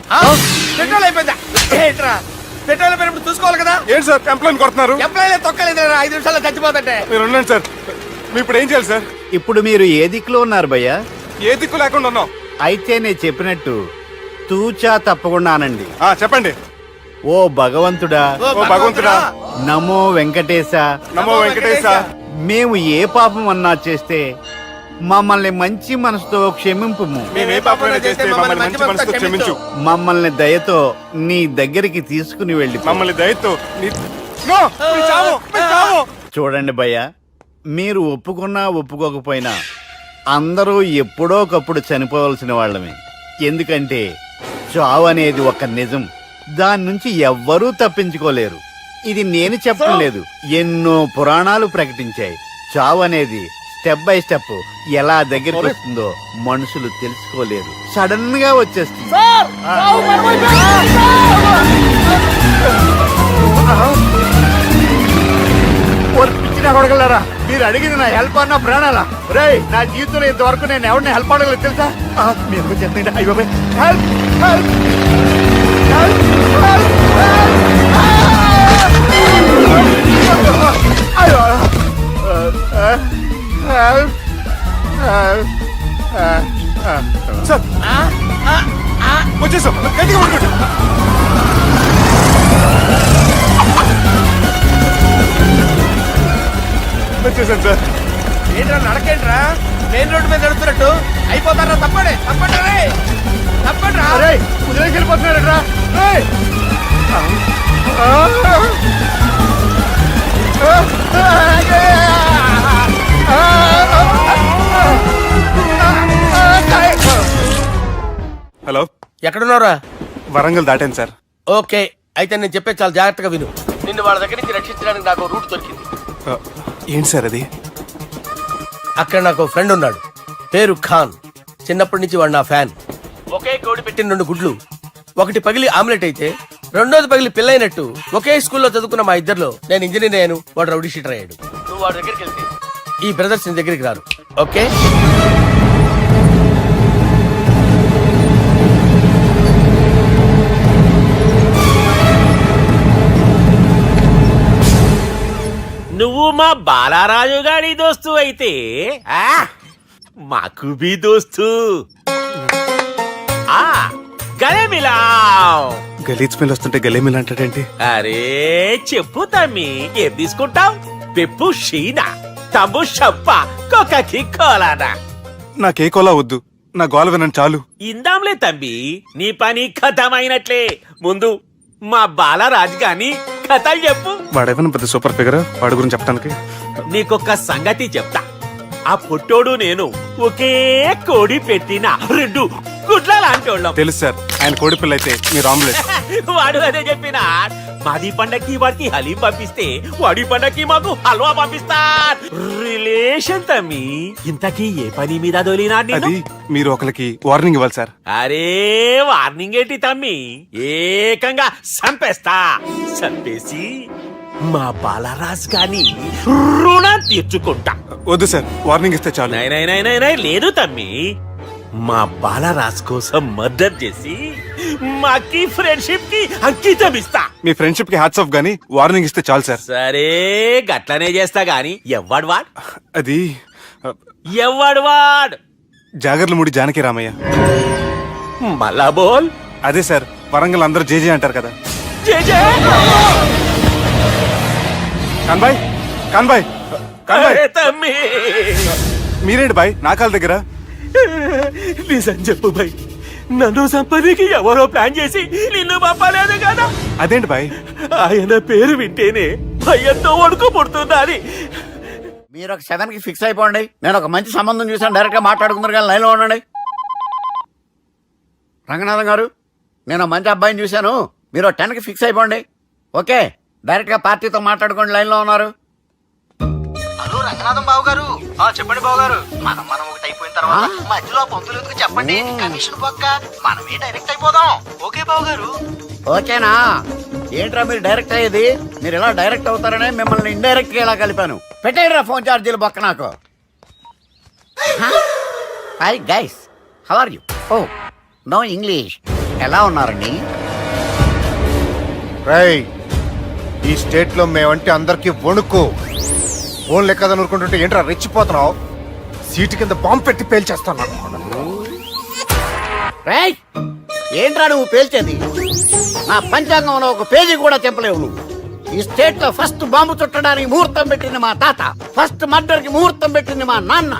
పెట్రోల్ అయిపోయిందా? ఏంట్రా పెట్రోల్ అయిపోయినప్పుడు చూసుకోవాలి కదా. ఏంటి సార్ ఎంప్లాయ్ కొడుతున్నారు? ఎంప్లాయీ తొక్కలేదు, 5 నిమిషాల్లో చచ్చిపోతుంటే. మీరు ఉండండి సార్, మీరు ఇప్పుడు ఏం చేయాలి సార్? ఇప్పుడు మీరు ఏ దిక్కులో ఉన్నారు భయ్యా? ఏ దిక్కు లేకుండా ఉన్నాం. అయితే నేను చెప్పినట్టు తూచా తప్పకుండా అనండి. చెప్పండి. ఓ భగవంతుడా, ఓ భగవంతుడా, నమో వెంకటేశ, నమో వెంకటేశ. మేము ఏ పాపం అన్నా చేస్తే మమ్మల్ని మంచి మనసుతో క్షమింపుము. మేము ఏ పాపమైనా చేస్తే మమ్మల్ని మంచి మనసుతో క్షమించు. మమ్మల్ని దయతో నీ దగ్గరికి తీసుకుని వెళ్ళి మమ్మల్ని దయతో నో, మీ చావు, మీ చావు. చూడండి భయ్య, మీరు ఒప్పుకున్నా ఒప్పుకోకపోయినా అందరూ ఎప్పుడో ఒకప్పుడు చనిపోవలసిన వాళ్ళమే. ఎందుకంటే చావు అనేది ఒక నిజం, దాని నుంచి ఎవ్వరూ తప్పించుకోలేరు. ఇది నేను చెప్పడం లేదు, ఎన్నో పురాణాలు ప్రకటించాయి. చావు అనేది స్టెప్ బై స్టెప్ ఎలా దగ్గరికి వస్తుందో మనుషులు తెలుసుకోలేరు, సడన్ గా వచ్చేస్తుంది. కొడగలరా, మీరు అడిగింది నా హెల్ప్ అన్న ప్రాణాలా? రే, నా జీవితంలో ఇంతవరకు నేను ఎవరిని హెల్ప్ అడగలేదు తెలుసా? మీరు చెప్పండి. అయ్యో హెల్ప్ హెల్ప్ సార్ వచ్చేసాం, గట్టిగా పట్టుకోండి. వచ్చేసాను సార్. ఏంట్రా నడకేంట్రా? మెయిన్ రోడ్డు మీద నడుస్తున్నట్టు అయిపోతారా? తప్పండి తప్పండి రే, తప్పండి రా. కుదిరేసి వెళ్ళిపోతున్నారా? హలో, ఎక్కడున్నారా? వరంగల్ దాటాను సార్. ఓకే, అయితే నేను చెప్పే చాలా జాగ్రత్తగా విను. నిన్ను వాళ్ళ దగ్గర నుంచి రక్షించడానికి నాకు రూట్ దొరికింది. ఏంటి సార్ అది? అక్కడ నాకు ఫ్రెండ్ ఉన్నాడు, పేరు ఖాన్. చిన్నప్పటి నుంచి వాడు నా ఫ్యాన్. ఒకే కోడి పెట్టిన 2 గుడ్లు, ఒకటి పగిలి ఆమ్లెట్ అయితే రెండోది పగిలి పిల్లైనట్టు ఒకే స్కూల్లో చదువుకున్న మా ఇద్దరిలో నేను ఇంజనీర్ అయ్యాను, వాడు రౌడీ షీటర్ అయ్యాడు. నువ్వు వాడి దగ్గరికి వెళ్తే ఈ బ్రదర్స్ నీ దగ్గరికి రారు. ఓకే, నువ్వు మా బాలారాజు గారి దోస్తు అయితే మాకు బి దోస్తు. గలే మిలావ్. గలీజ్ స్మెల్ వస్తుంటే గలేమిల్ అంటాడేంటి? అరే చెప్పు తమ్మి, ఏం తీసుకుంటావు? పెప్పు షీనా, తమ్ము షప్ప, కొకకి కోలానా? నాకే కోలా వద్దు, నా గోల వినండి చాలు. ఇందాంలే తంబి, నీ పని ఖతమైనట్లే. ముందు మా బాలరాజు గాని కథలు చెప్పు. వాడేమైనా పెద్ద సూపర్ ఫిగర్, వాడి గురించి చెప్పడానికి. నీకొక్క సంగతి చెప్తా. ఆ పొట్టోడు నేను ఒకే కోడి పెట్టిన 2 గుడ్ల లాంటి వాళ్ళం. తెలుసు సార్, ఆయన కోడి పిల్ల అయితే మీరు ఆమ్లెట్. వాడు అదే చెప్పిన. మాది పండక్కి వాడికి హలీం పంపిస్తే వాడి పండక్కి మాకు హల్వా పంపిస్తా. రిలేషన్ తమ్మి. ఇంతకీ ఏ పని మీద దొలినా? అది మీరు ఒకరికి వార్నింగ్ ఇవ్వాలి సార్. అరే వార్నింగ్ ఏంటి తమ్మి, ఏకంగా చంపేస్తా. చంపేసి మా బాలరాజ్ గాని రుణం తీర్చుకుంటా. వద్దు సార్, వార్నింగ్ ఇస్తే చాలు. నై లేదు తమ్మి, మా బాలరాజ్ కోసం మర్డర్ చేసి మాకి ఫ్రెండ్షిప్ కి అంకితం ఇస్తా. మీ ఫ్రెండ్షిప్ కి హ్యాట్స్ ఆఫ్ గానీ వార్నింగ్ ఇస్తే చాలు సార్. సరే గట్లనే చేస్తా గాని ఎవ్వడు వాడ్ అది ఎవ్వడు వాడ్ జాగర్లమూడి జానకి రామయ్య. మళ్ళా బోల్. అదే సార్, వరంగల్ అందరూ జేజే అంటారు కదా. జై జై. కాన్బాయ్ కాన్బాయ్ కాన్బాయ్, అరే తమ్మి మీరేంటి బాయ్ నా కాళ్ళ దగ్గర? నిజం చెప్పు భయ్, నన్ను సంపదికి ఎవరో ప్లాన్ చేసి నిన్ను పంపలేదు కదా. అదేంటి బాయ్? ఆయన పేరు వింటేనే భయంతో వణుకు పుడుతున్నది. మీరు ఒక 7 కి ఫిక్స్ అయిపోండి. నేను ఒక మంచి సంబంధం చూసాను, డైరెక్ట్ గా మాట్లాడుకున్నారు కానీ లైన్లో ఉండండి. రంగనాథం గారు, నేను ఒక మంచి అబ్బాయిని చూశాను, మీరు 10 కి ఫిక్స్ అయిపోండి. ఓకే, డైరెక్ట్ గా పార్టీతో మాట్లాడుకోండి. లైన్లో ఉన్నారు. హలో రంగనాథం బాబు గారు. చెప్పండి బాబు గారు. మనం ఒకటి అయిపోయిన తర్వాత మధ్యలో పంతులు ఎందుకు చెప్పండి, కమిషన్ పక్క మనమే డైరెక్ట్ అయిపోదాం. ఓకే బాబు గారు. ఓకేనా? ఏంట్రా మీరు డైరెక్ట్ అయ్యేది? మీరు ఇలా డైరెక్ట్ అవుతారనే మిమ్మల్ని ఇండైరెక్ట్ గా ఇలా కలిపాను. పెట్టేయరా ఫోన్ ఛార్జీలు బొక్క నాకు. Hi guys, how are you? Oh no English. ఎలా ఉన్నారండి? రేయ్, ఈ స్టేట్ లో మేమంటే అందరికి వణుకు. ఫోన్ లెక్క అనుకుంటుంటే ఏంట్రా రెచ్చిపోతున్నావు? సీటు కింద బాంబు పెట్టి పేల్చేస్తాను. రేయ్, ఏంట్రా నువ్వు పేల్చేది? నా పంచాంగంలో ఒక పేజీ కూడా చెప్పలేవు నువ్వు. ఈ స్టేట్ లో ఫస్ట్ బాంబు చుట్టడానికి ముహూర్తం పెట్టింది మా తాత, ఫస్ట్ మర్డర్ కి ముహూర్తం పెట్టింది మా నాన్న.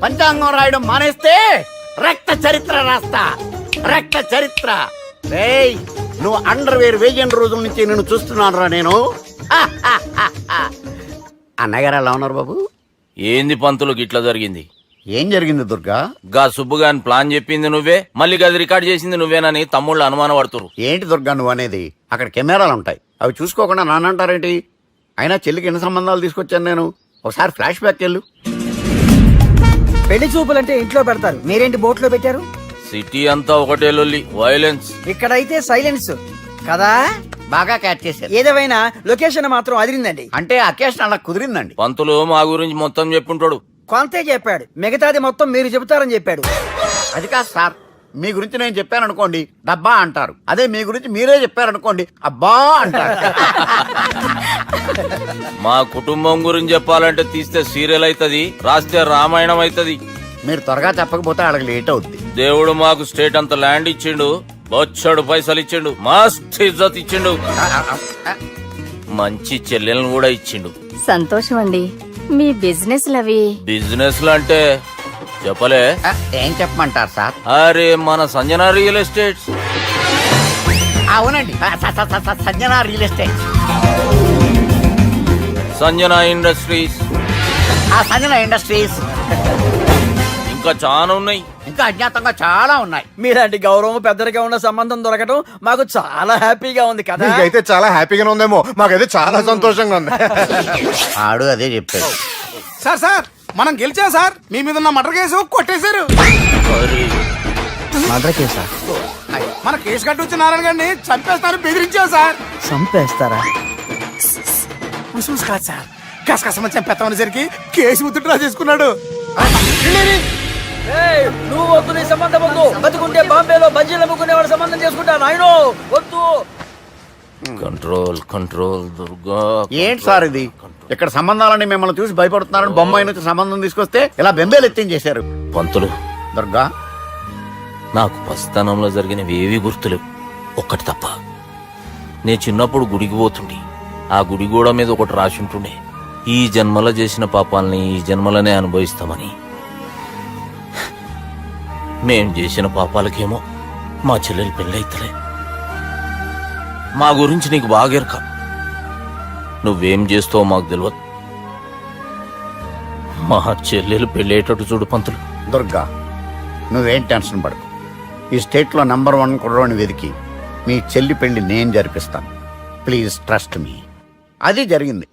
పంచాంగం రాయడం మానేస్తే రక్త చరిత్ర రాస్తా, రక్త చరిత్ర. రేయ్, నువ్వు అండర్వేర్ వేయని రోజుల నుంచి నేను చూస్తున్నాను రా నేను. అన్నగారు ఎలా ఉన్నారు బాబు? ఏంది పంతులు గిట్లా జరిగింది? ఏం జరిగింది దుర్గా? గా సుబ్బుగాని ప్లాన్ చెప్పింది నువ్వే, మళ్ళీ గది రికార్డ్ చేసింది నువ్వేనని తమ్ముళ్ళు అనుమానం పడుతురు. ఏంటి దుర్గా నువ్వు అనేది? అక్కడ కెమెరాలు ఉంటాయి, అవి చూసుకోకుండా నానంటారేంటి? అయినా చెల్లికి ఎన్ని సంబంధాలు తీసుకొచ్చాను నేను. ఒకసారి ఫ్లాష్ బ్యాక్ వెళ్ళు. పెళ్లి చూపులంటే ఇంట్లో పెడతారు, మీరేంటి బోట్లో పెట్టారు? సిటీ అంతా ఒకటే లొల్లి, వైలెన్స్. ఇక్కడైతే సైలెన్స్ కదా. బాగా క్యాచ్ చేశారు. ఏదేమైనా లొకేషన్ మాత్రం అదిరిందండి. అంటే అకేషన్ అలా కుదిరిందండి. పంతులు మా గురించి మొత్తం చెప్పుంటాడు. కొంతే చెప్పాడు, మిగతాది మొత్తం మీరు చెబుతారని చెప్పాడు. అది కాదు సార్, మీ గురించి నేను చెప్పాను అనుకోండి డబ్బా అంటారు, అదే మీ గురించి మీరే చెప్పారనుకోండి అబ్బా అంటారు. మా కుటుంబం గురించి చెప్పాలంటే తీస్తే సీరియల్ అవుతుంది, రాస్తే రామాయణం అవుతుంది. మీరు త్వరగా చెప్పకపోతే వాళ్ళకి లేట్ అవుద్ది. దేవుడు మాకు స్టేట్ అంత ల్యాండ్ ఇచ్చిండు, బొచ్చడు పైసలు ఇచ్చిండు, మస్త్ ఇజ్జత్ ఇచ్చిండు, మంచి చెల్లెలను కూడా ఇచ్చిండు. సంతోషం అండి. మీ బిజినెస్ లవి బిజినెస్ అంటే చెప్పలే. ఏం చెప్పమంటారు సార్? అరే మన సంజన రియల్ ఎస్టేట్స్. అవునండి, Sanjana real estate, Sanjana industries, Sanjana industries, ఇంకా చాలా ఉన్నాయి. ఇంకా అజ్ఞాతంగా చాలా ఉన్నాయి. మీలాంటి గౌరవం పెద్దరిగా ఉన్న సంబంధం దొరకడం మాకు చాలా హ్యాపీగా ఉంది కదా. నీకైతే చాలా హ్యాపీగానే ఉందేమో, మాకైతే చాలా సంతోషంగా ఉంది. ఆడు అదే చెప్పాడు. సార్ సార్, మనం గెలిచాం సార్. మీ మీద ఉన్న మర్డర్ కేసు కొట్టేశారు. మన కేసు కట్టి వచ్చి నారాయణ గారిని చంపేస్తారని బెదిరించాం సార్. చంపేస్తారా? ముసుముసు కాదు సార్, కసకసమని చంపేస్తామనేసరికి కేసు ముద్దుట్రా చేసుకున్నాడు. నువ్వు వద్దు, నీ సంబంధం వద్దు. బతుకుంటే బాంబేలో బజ్జీలు అమ్ముకునే వాడు సంబంధం చేసుకుంటా నాయనో, వద్దు. Control control Durga. ఏంటి సార్ ఇది? ఇక్కడ సంబంధాలని మిమ్మల్ని చూసి భయపడుతున్నారని బొమ్మాయి నుంచి సంబంధం తీసుకొస్తే ఇలా బెంబేలు ఎత్తించేశారు. పంతులు, దుర్గా, నాకు పసితనంలో జరిగినవి ఏవి గుర్తులేవు, ఒక్కటి తప్ప. నే చిన్నప్పుడు గుడికి పోతుండే, ఆ గుడి గోడ మీద ఒకటి రాసి ఉంటుండే, ఈ జన్మలో చేసిన పాపాలని ఈ జన్మలనే అనుభవిస్తామని. మేం చేసిన పాపాలకేమో మా చెల్లెలు పెళ్ళైతలే. మా గురించి నీకు బాగెరక, నువ్వేం చేస్తావో మాకు తెలియదు. మా చెల్లెలు పెళ్ళేటట్టు చూడు పంతులు. దుర్గా, నువ్వేం టెన్షన్ పడకు. ఈ స్టేట్ లో నంబర్ 1 కుర్రోని వెతికి మీ చెల్లి పెళ్లి నేను జరిపిస్తాను. Please trust me. అది జరిగింది,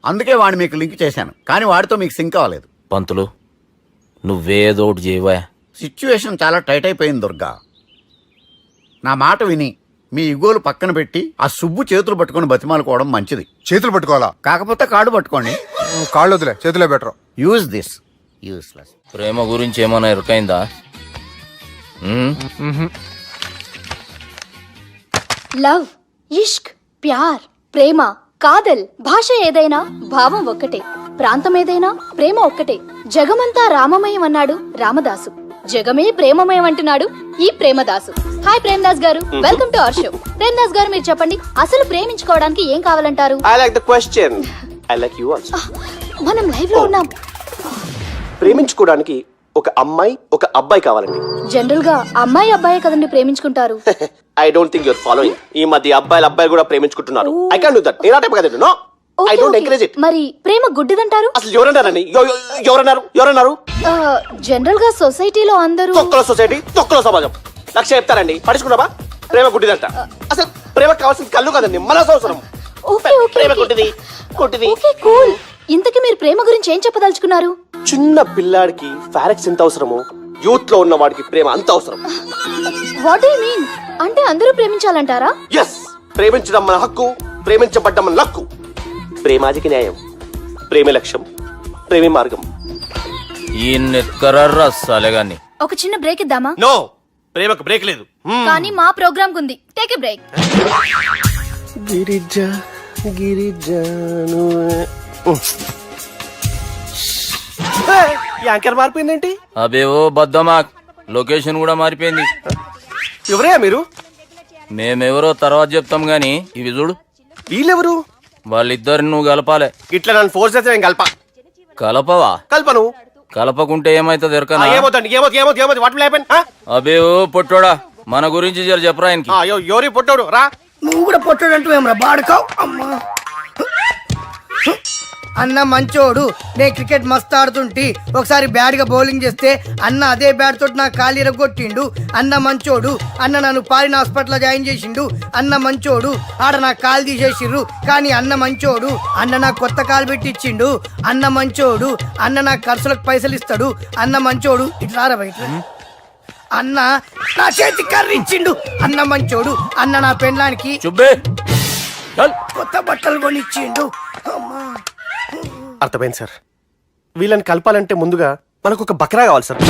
అందుకే వాడిని మీకు లింక్ చేశాను, కానీ వాడితో మీకు సింక్ అవ్వలేదు. పంతులు, నువ్వేదో ఒకటి చేయవా. సిచ్యువేషన్ చాలా టైట్ అయిపోయింది దుర్గా. నా మాట విని మీ ఇగోలు పక్కన పెట్టి ఆ సుబ్బు చేతులు పట్టుకొని బతిమాలుకోవడం మంచిది. చేతులు పట్టుకోవాలా? కాకపోతే కాడు పట్టుకోండి. కాళ్ళు వదిలే, చేతులే బెటర్. Use this useless. ప్రేమ గురించి ఏమైనా ఎరుకైందా? లవ్, ఇష్క్, ప్యార్, ప్రేమ, కాదల్ భాష ఏదైనా భావం ఒక్కటే, ప్రాంతం ఏదైనా ప్రేమ ఒక్కటే. జగమంతా రామమయం అన్నాడు రామదాసు, జగమే ప్రేమమయం అంటున్నాడు ఈ ప్రేమదాసు. హాయ్ ప్రేమదాస్ గారు, welcome to our show. Premadasa గారు మీరు చెప్పండి, అసలు ప్రేమించుకోవడానికి ఏం కావాలంటారు? I like the question. I like you also. మనం లైవ్ లో ఉన్నాం. ప్రేమించుకోవడానికి ఒక అమ్మాయి ఒక అబ్బాయి కావాలండి. జనరల్ గా అమ్మాయి అబ్బాయే కదండి ప్రేమించుకుంటారు. I don't think your following. ఈ మధ్య అబ్బాయిలు కూడా ప్రేమించుకుంటున్నారు. I can't do that. నేను ఆ టైప్ కదండి. No, I don't encourage it. మరి ప్రేమ గుడ్డిదంటారు? అసలు ఎవరన్నారండి? ఎవరన్నారు? జనరల్ గా సొసైటీలో అందరూ తొక్కల సొసైటీ, తొక్కల సమాజం లక్ష్య చెప్తారండి. పడుచుకున్నావా? ప్రేమ గుడ్డిదంట. అసలు ప్రేమ కావాల్సిన కళ్ళు కదండి, మనసు అవసరం. ప్రేమ గుడ్డిది. Okay cool. ఇంతకీ మీరు ప్రేమ గురించి ఏం చెప్పదలుచుకున్నారు? చిన్న పిల్లాడికి ఫారెక్స్ ఎంత అవసరమో యూత్ లో ఉన్న వాడికి ప్రేమ అంత అవసరం. What you mean? అంటే అందరూ ప్రేమించాలంటారా? ఎస్, ప్రేమించడం మన హక్కు, ప్రేమించబడ్డం మన లక్కు. ప్రేమాజికి న్యాయం, ప్రేమే లక్ష్యం, ప్రేమే మార్గం. ఈ నెత్కరర్రా సాలెగాన్ని. ఒక చిన్న బ్రేక్ ఇద్దామా? నో, ప్రేమకు బ్రేక్ లేదు. కానీ మా ప్రోగ్రామ్ కుంది. Take a break. యాంకర్ మారిపోయిందేంటి? అబే ఓ బద్దమా, లొకేషన్ కూడా మారిపోయింది. ఎవరయ్యా మీరు? మేమెవరో తర్వాత చెప్తాం గాని ఇవి చూడు. వీళ్ళెవరు? వాళ్ళిద్దరిని నువ్వు కలపాలే. ఇట్లా నన్ను ఫోర్స్ చేస్తే నేను కలపవా? కల్పను. కలపకుంటే ఏమైతుంది ఎరకనా? ఏమవుతుంది? What will happen? అబే ఓ పొట్టోడా, మన గురించి జర చెప్పరా ఆయనకి. ఎవరి పొట్టాడు రా. నువ్వు కూడా పొట్టాడు అంటూ ఏమరా బాడుకావు. అమ్మా అన్న మంచోడు. నేను క్రికెట్ మస్తు ఆడుతుంటి, ఒకసారి బ్యాట్ గా బౌలింగ్ చేస్తే అన్న అదే బ్యాట్ తోటి నా కాలు ఇరగొట్టిండు. అన్న మంచోడు. అన్న నన్ను పాలిన హాస్పిటల్ జాయిన్ చేసిండు. అన్న మంచోడు. ఆడ నా కాలు తీసేసిర్రు కానీ అన్న మంచోడు. అన్న నాకు కొత్త కాలు పెట్టిచ్చిండు. అన్న మంచోడు. అన్న నాకు ఖర్చులకు పైసలు ఇస్తాడు. అన్న మంచోడు. ఇట్లా బయట అన్న నా చేతి కర్రీ ఇచ్చిండు. అన్న మంచోడు. అన్న నా పెండ్లానికి కొత్త బట్టలు కొనిచ్చిండు. అమ్మా, అర్థమైంది సార్. వీళ్ళని కలపాలంటే ముందుగా మనకు ఒక బక్రా కావాలి సార్.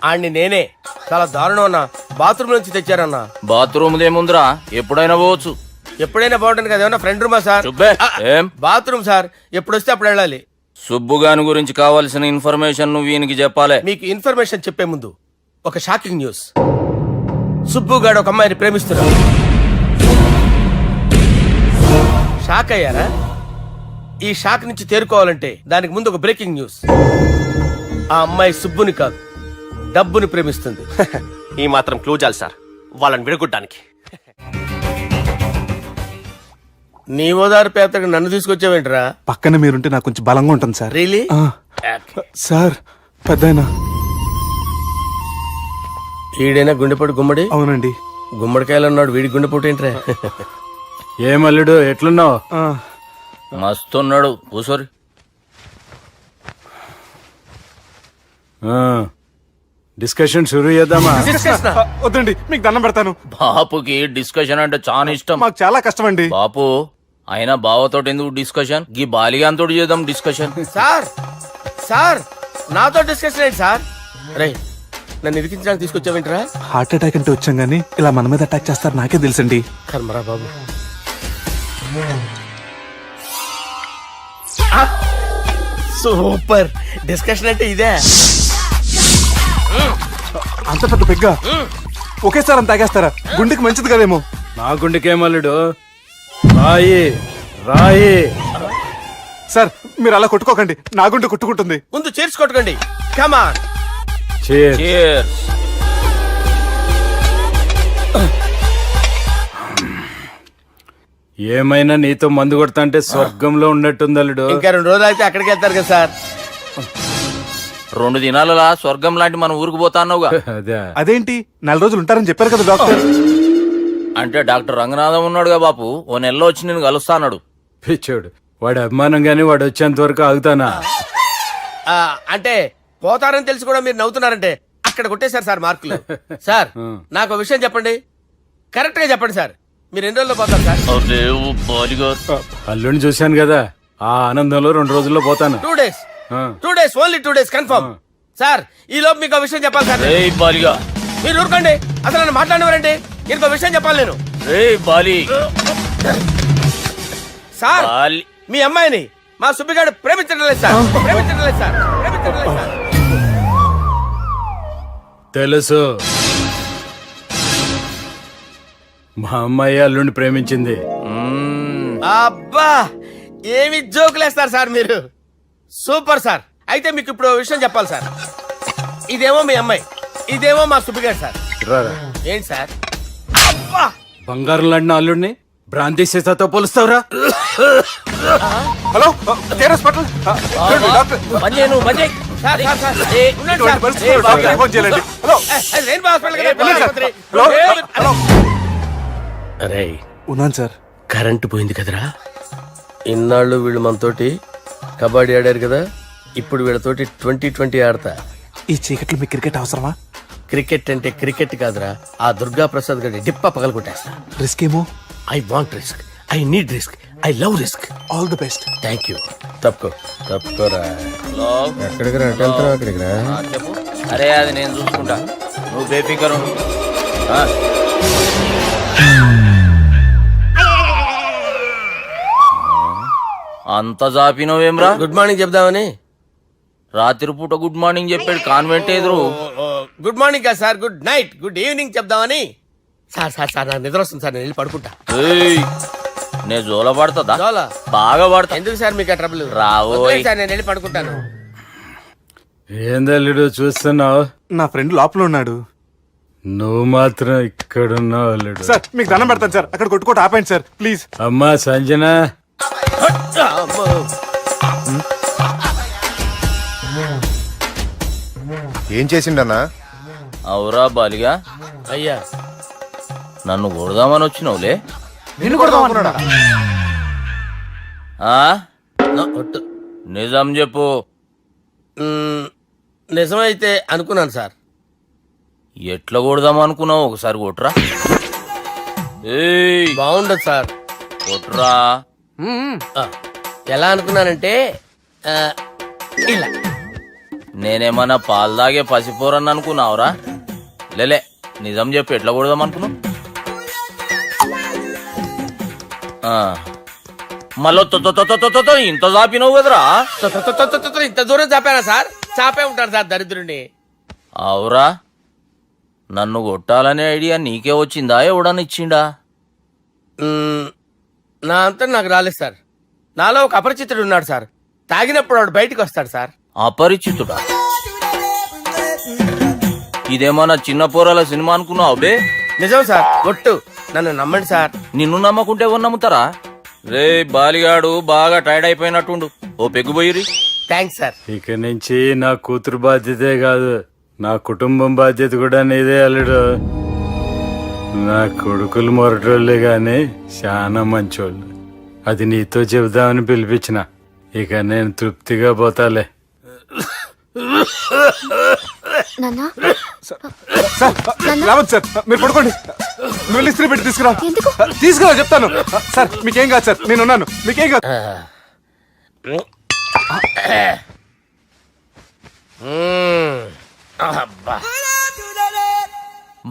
ఆడిని నేనే చాలా దారుణం అన్నా. బాత్రూమ్ నుంచి తెచ్చారన్నా. బాత్రూమ్ ఏముందిరా, ఎప్పుడైనా పోవచ్చు. ఎప్పుడైనా బాగుంటుంది కదా. ఏమన్నా ఫ్రెండ్ రూమా సార్? ఏం బాత్రూమ్ సార్, ఎప్పుడు వస్తే అప్పుడు వెళ్ళాలి. సుబ్బుగాని గురించి కావాల్సిన ఇన్ఫర్మేషన్ నువ్వు వీనికి చెప్పాలి. మీకు ఇన్ఫర్మేషన్ చెప్పే ముందు ఒక షాకింగ్ న్యూస్. సుబ్బుగాడు ఒక అమ్మాయిని ప్రేమిస్తున్నాడు. షాక్ అయ్యారా? ఈ షాక్ నుంచి తేరుకోవాలంటే దానికి ముందు ఒక బ్రేకింగ్ న్యూస్. ఆ అమ్మాయి సుబ్బుని కాదు, డబ్బుని ప్రేమిస్తుంది. ఈ మాత్రం క్లూ చాలు సార్ వాళ్ళని విడగొట్టడానికి. నీ ఓదారు పేపర్కి నన్ను తీసుకొచ్చావేంట్రా? పక్కన మీరుంటే నాకు కొంచెం బలంగా ఉంటుంది సార్. రియలీ? సార్ పెద్దయినా. ఈడైనా గుండెపోటు గుమ్మడి? అవునండి. గుమ్మడికాయలు అన్నాడు, వీడి గుండెపోటు ఏంట్రా? ఏమల్లుడు ఎట్లున్నావు? మస్తున్నాడు కూసోరి. డిస్కషన్ షురూ చేద్దామా? వద్దండి, మీకు దండం పెడతాను. బాపుకి డిస్కషన్ అంటే చాలా ఇష్టం. మాకు చాలా కష్టం అండి. బాపు అయినా బావతోటి ఎందుకు డిస్కషన్? గీ బాలిగాంతోటి చేద్దాం డిస్కషన్. సార్ నాతో డిస్కషన్ ఏంటి సార్? రే, నన్ను ఇరికించడానికి తీసుకొచ్చావేంట్రా? హార్ట్ అటాక్ అంటే వచ్చాం గానీ ఇలా మన మీద అటాక్ చేస్తారు నాకే తెలుసండి. కర్మరా బాబు. సూపర్ డిస్కషన్ అంటే ఇదే. అంత పెద్ద పెగ్గా ఒకేసారి అంత తాగేస్తారా? గుండెకి మంచిది కదేమో. నా గుండెకేమల్లుడు రాయి రాయి. సార్ మీరు అలా కొట్టుకోకండి, నా గుండె కొట్టుకుంటుంది. ముందు చేర్చుకొట్టుకోండి. కమాన్. Cheers. ఏమైనా నీతో మందు కొడతా అంటే స్వర్గంలో ఉన్నట్టుంది అల్లుడు. ఇంకా 2 రోజులు అయితే అక్కడికి వెళ్తారు కదా సార్. 2 దినాలలా స్వర్గం లాంటి మన ఊరికి పోతా అన్నావుగా. అదేంటి 4 రోజులు ఉంటారని చెప్పారు కదా డాక్టర్. అంటే డాక్టర్ రంగనాథం ఉన్నాడుగా బాపు, ఓ నెలలో వచ్చి నేను కలుస్తా అన్నాడు. పిచ్చోడు, వాడు అభిమానం గాని వాడు వచ్చేంత వరకు ఆగుతానా? అంటే పోతారని తెలిసి కూడా మీరు నవ్వుతున్నారంటే అక్కడ కొట్టేశారు సార్ మార్కులు. సార్ నాకు ఒక విషయం చెప్పండి, కరెక్ట్ గా చెప్పండి సార్. మీరు ఎన్ని రోజుల్లో పోతారు సార్? అల్లుడిని చూశాను కదా, ఆ ఆనందంలో 2 రోజుల్లో పోతాను. 2 days. 2 days, only 2 days confirm. Sir ఈ లోపు మీకు విషయం చెప్పాలి సార్. రేయ్ బాలిగా, మీరు ఊరుకోండి, అసలు నన్ను మాట్లాడినవారండి. ఇంకో విషయం చెప్పాలి నేను. రేయ్ బాలి, సార్ బాలి. మీ అమ్మాయిని మా సుబ్బిగాడు ప్రేమించడం లేదు సార్. ప్రేమించడం లేదు సార్. ప్రేమించడం లేదు సార్. తెలుసు, మా అమ్మాయి అల్లుడిని ప్రేమించింది. అబ్బా ఏమి జోకులేస్తారు సార్ మీరు. Super sir. అయితే మీకు ఇప్పుడు ఓ విషయం చెప్పాలి సార్. ఇదేమో మీ అమ్మాయి, ఇదేమో మా సుబ్బిగాడు సార్. ఏంటి సార్? అబ్బా బంగారం లాంటి అల్లుడిని భ్రాంతి సీతతో పోలుస్తావురా? Hello care hospital doctor sir, sir, sir. ఉండండి ఇటువంటి సార్. పరిస్థితుల్లో డాక్టర్ ఇన్ఫార్మ్ చేయాలండి. హలో అది రెయిన్బో హాస్పిటల్ కదా, వెళ్ళండి సార్. ఆసుపత్రి. హలో అరే ఉన్నాను సార్. కరెంటు పోయింది కదరా. ఇన్నాళ్ళు వీళ్ళు మనతోటి కబడ్డీ ఆడారు కదా, ఇప్పుడు వీళ్ళతోటి 2020 ఆడతా. ఈ చీకట్లో మీకు క్రికెట్ అవసరమా? క్రికెట్ అంటే క్రికెట్ కాదురా, ఆ దుర్గా ప్రసాద్ గారి డిప్ప పగల కొట్టేస్తా. రిస్క్ ఏమో. I want risk, I need risk, I love risk. All the best. Thank you. తప్పుకోరా. హలో, ఎక్కడికి రా? వెళ్తారా అక్కడికి రా? చెప్పు. అరే అది నేను చూసుకుంటా, నువ్వు బేఫికర్ ఉండు. అంత జాపినవేమ్రా? గుడ్ మార్నింగ్ చెప్దామని. రాత్రి పూట గుడ్ మార్నింగ్ చెప్పాడు కాన్వెంట్ ఎదురు. గుడ్ మార్నింగ్ కాదు sir, good night, good evening చెప్దామని. సార్ సార్ సార్ నాకు నిద్ర వస్తుంది సార్, నేను వెళ్ళి పడుకుంటా. ఏయ్, నే జోల పడుతుందా? జోల? బాగా పడతా. ఎందుకు సార్ మీకు ఆ ట్రబుల్? రావోయ్. వదిలేయ్ సార్, నేను వెళ్ళి పడుకుంటాను. ఏందల్లుడు చూస్తున్నావు? నా ఫ్రెండ్ లోపల ఉన్నాడు. నువ్వు మాత్రం ఇక్కడున్నావు అల్లుడు. సార్ మీకు దండం పెడతాను సార్, అక్కడ కొట్టుకోట ఆపండి సార్ ప్లీజ్. అమ్మా సంజన, అమ్మో. ఏం చేసిండన్నా? అవురా బాలిగా, అయ్యా నన్ను కొడదామని వచ్చినావులే. నిన్ను కొడదాం అనుకున్నాడా? ఆ? ఒట్టు. నిజం చెప్పు. నిజమైతే అనుకున్నాను సార్. ఎట్లా కొడదాం అనుకున్నావు? ఒకసారి కొట్రా. ఏయ్, బాగుండదు సార్. కొట్రా. ఆ, ఎలా అనుకున్నానంటే ఆ, ఇలా. నేనేమన్నా పాలు తాగే పసిపోరని అనుకున్నావురా? లేలే, నిజం చెప్పు, ఎట్లా కొడదాం అనుకున్నావు? మళ్ళీ ఇంత చాపినావు కదరా? ఇంత దూరం చాపానా సార్? చాపే ఉంటాను సార్ దరిద్రుడిని. అవురా, నన్ను కొట్టాలనే ఐడియా నీకే వచ్చిందా? ఎవడన్నా ఇచ్చిండా? నా అంతా నాకు రాలేదు సార్. నాలో ఒక అపరిచితుడు ఉన్నాడు సార్. తాగినప్పుడు వాడు బయటికి వస్తాడు సార్. అపరిచితుడా? ఇదేమన్నా చిన్న పోరాల సినిమా అనుకున్నావు బే? నిజం సార్, ఒట్టు. నన్ను నమ్మండి సార్. నిన్ను నమ్మకుంటే ఎవరు నమ్ముతారా? రే బాలిగాడు బాగా టైర్డ్ అయిపోయినట్టుండు, ఓ పెగ్గుబోయిరి. Thanks sir. ఇక నుంచి నా కూతురు బాధ్యతే కాదు, నా కుటుంబం బాధ్యత కూడా నీదే అల్లుడు. నా కొడుకులు మొరటోళ్ళే గాని చాలా మంచోళ్ళు. అది నీతో చెబుదామని పిలిపించిన. ఇక నేను తృప్తిగా పోతాలే. నాన్నా సార్ రావద్దు సార్, మీరు పడుకోండి. నువ్వు వెళ్ళి ఇస్త్రీ పెట్టి తీసుకురా. ఎందుకు? తీసుకురా చెప్తాను. సార్ మీకేం కాదు సార్, నేను ఉన్నాను, మీకేం కాదు. అబ్బా.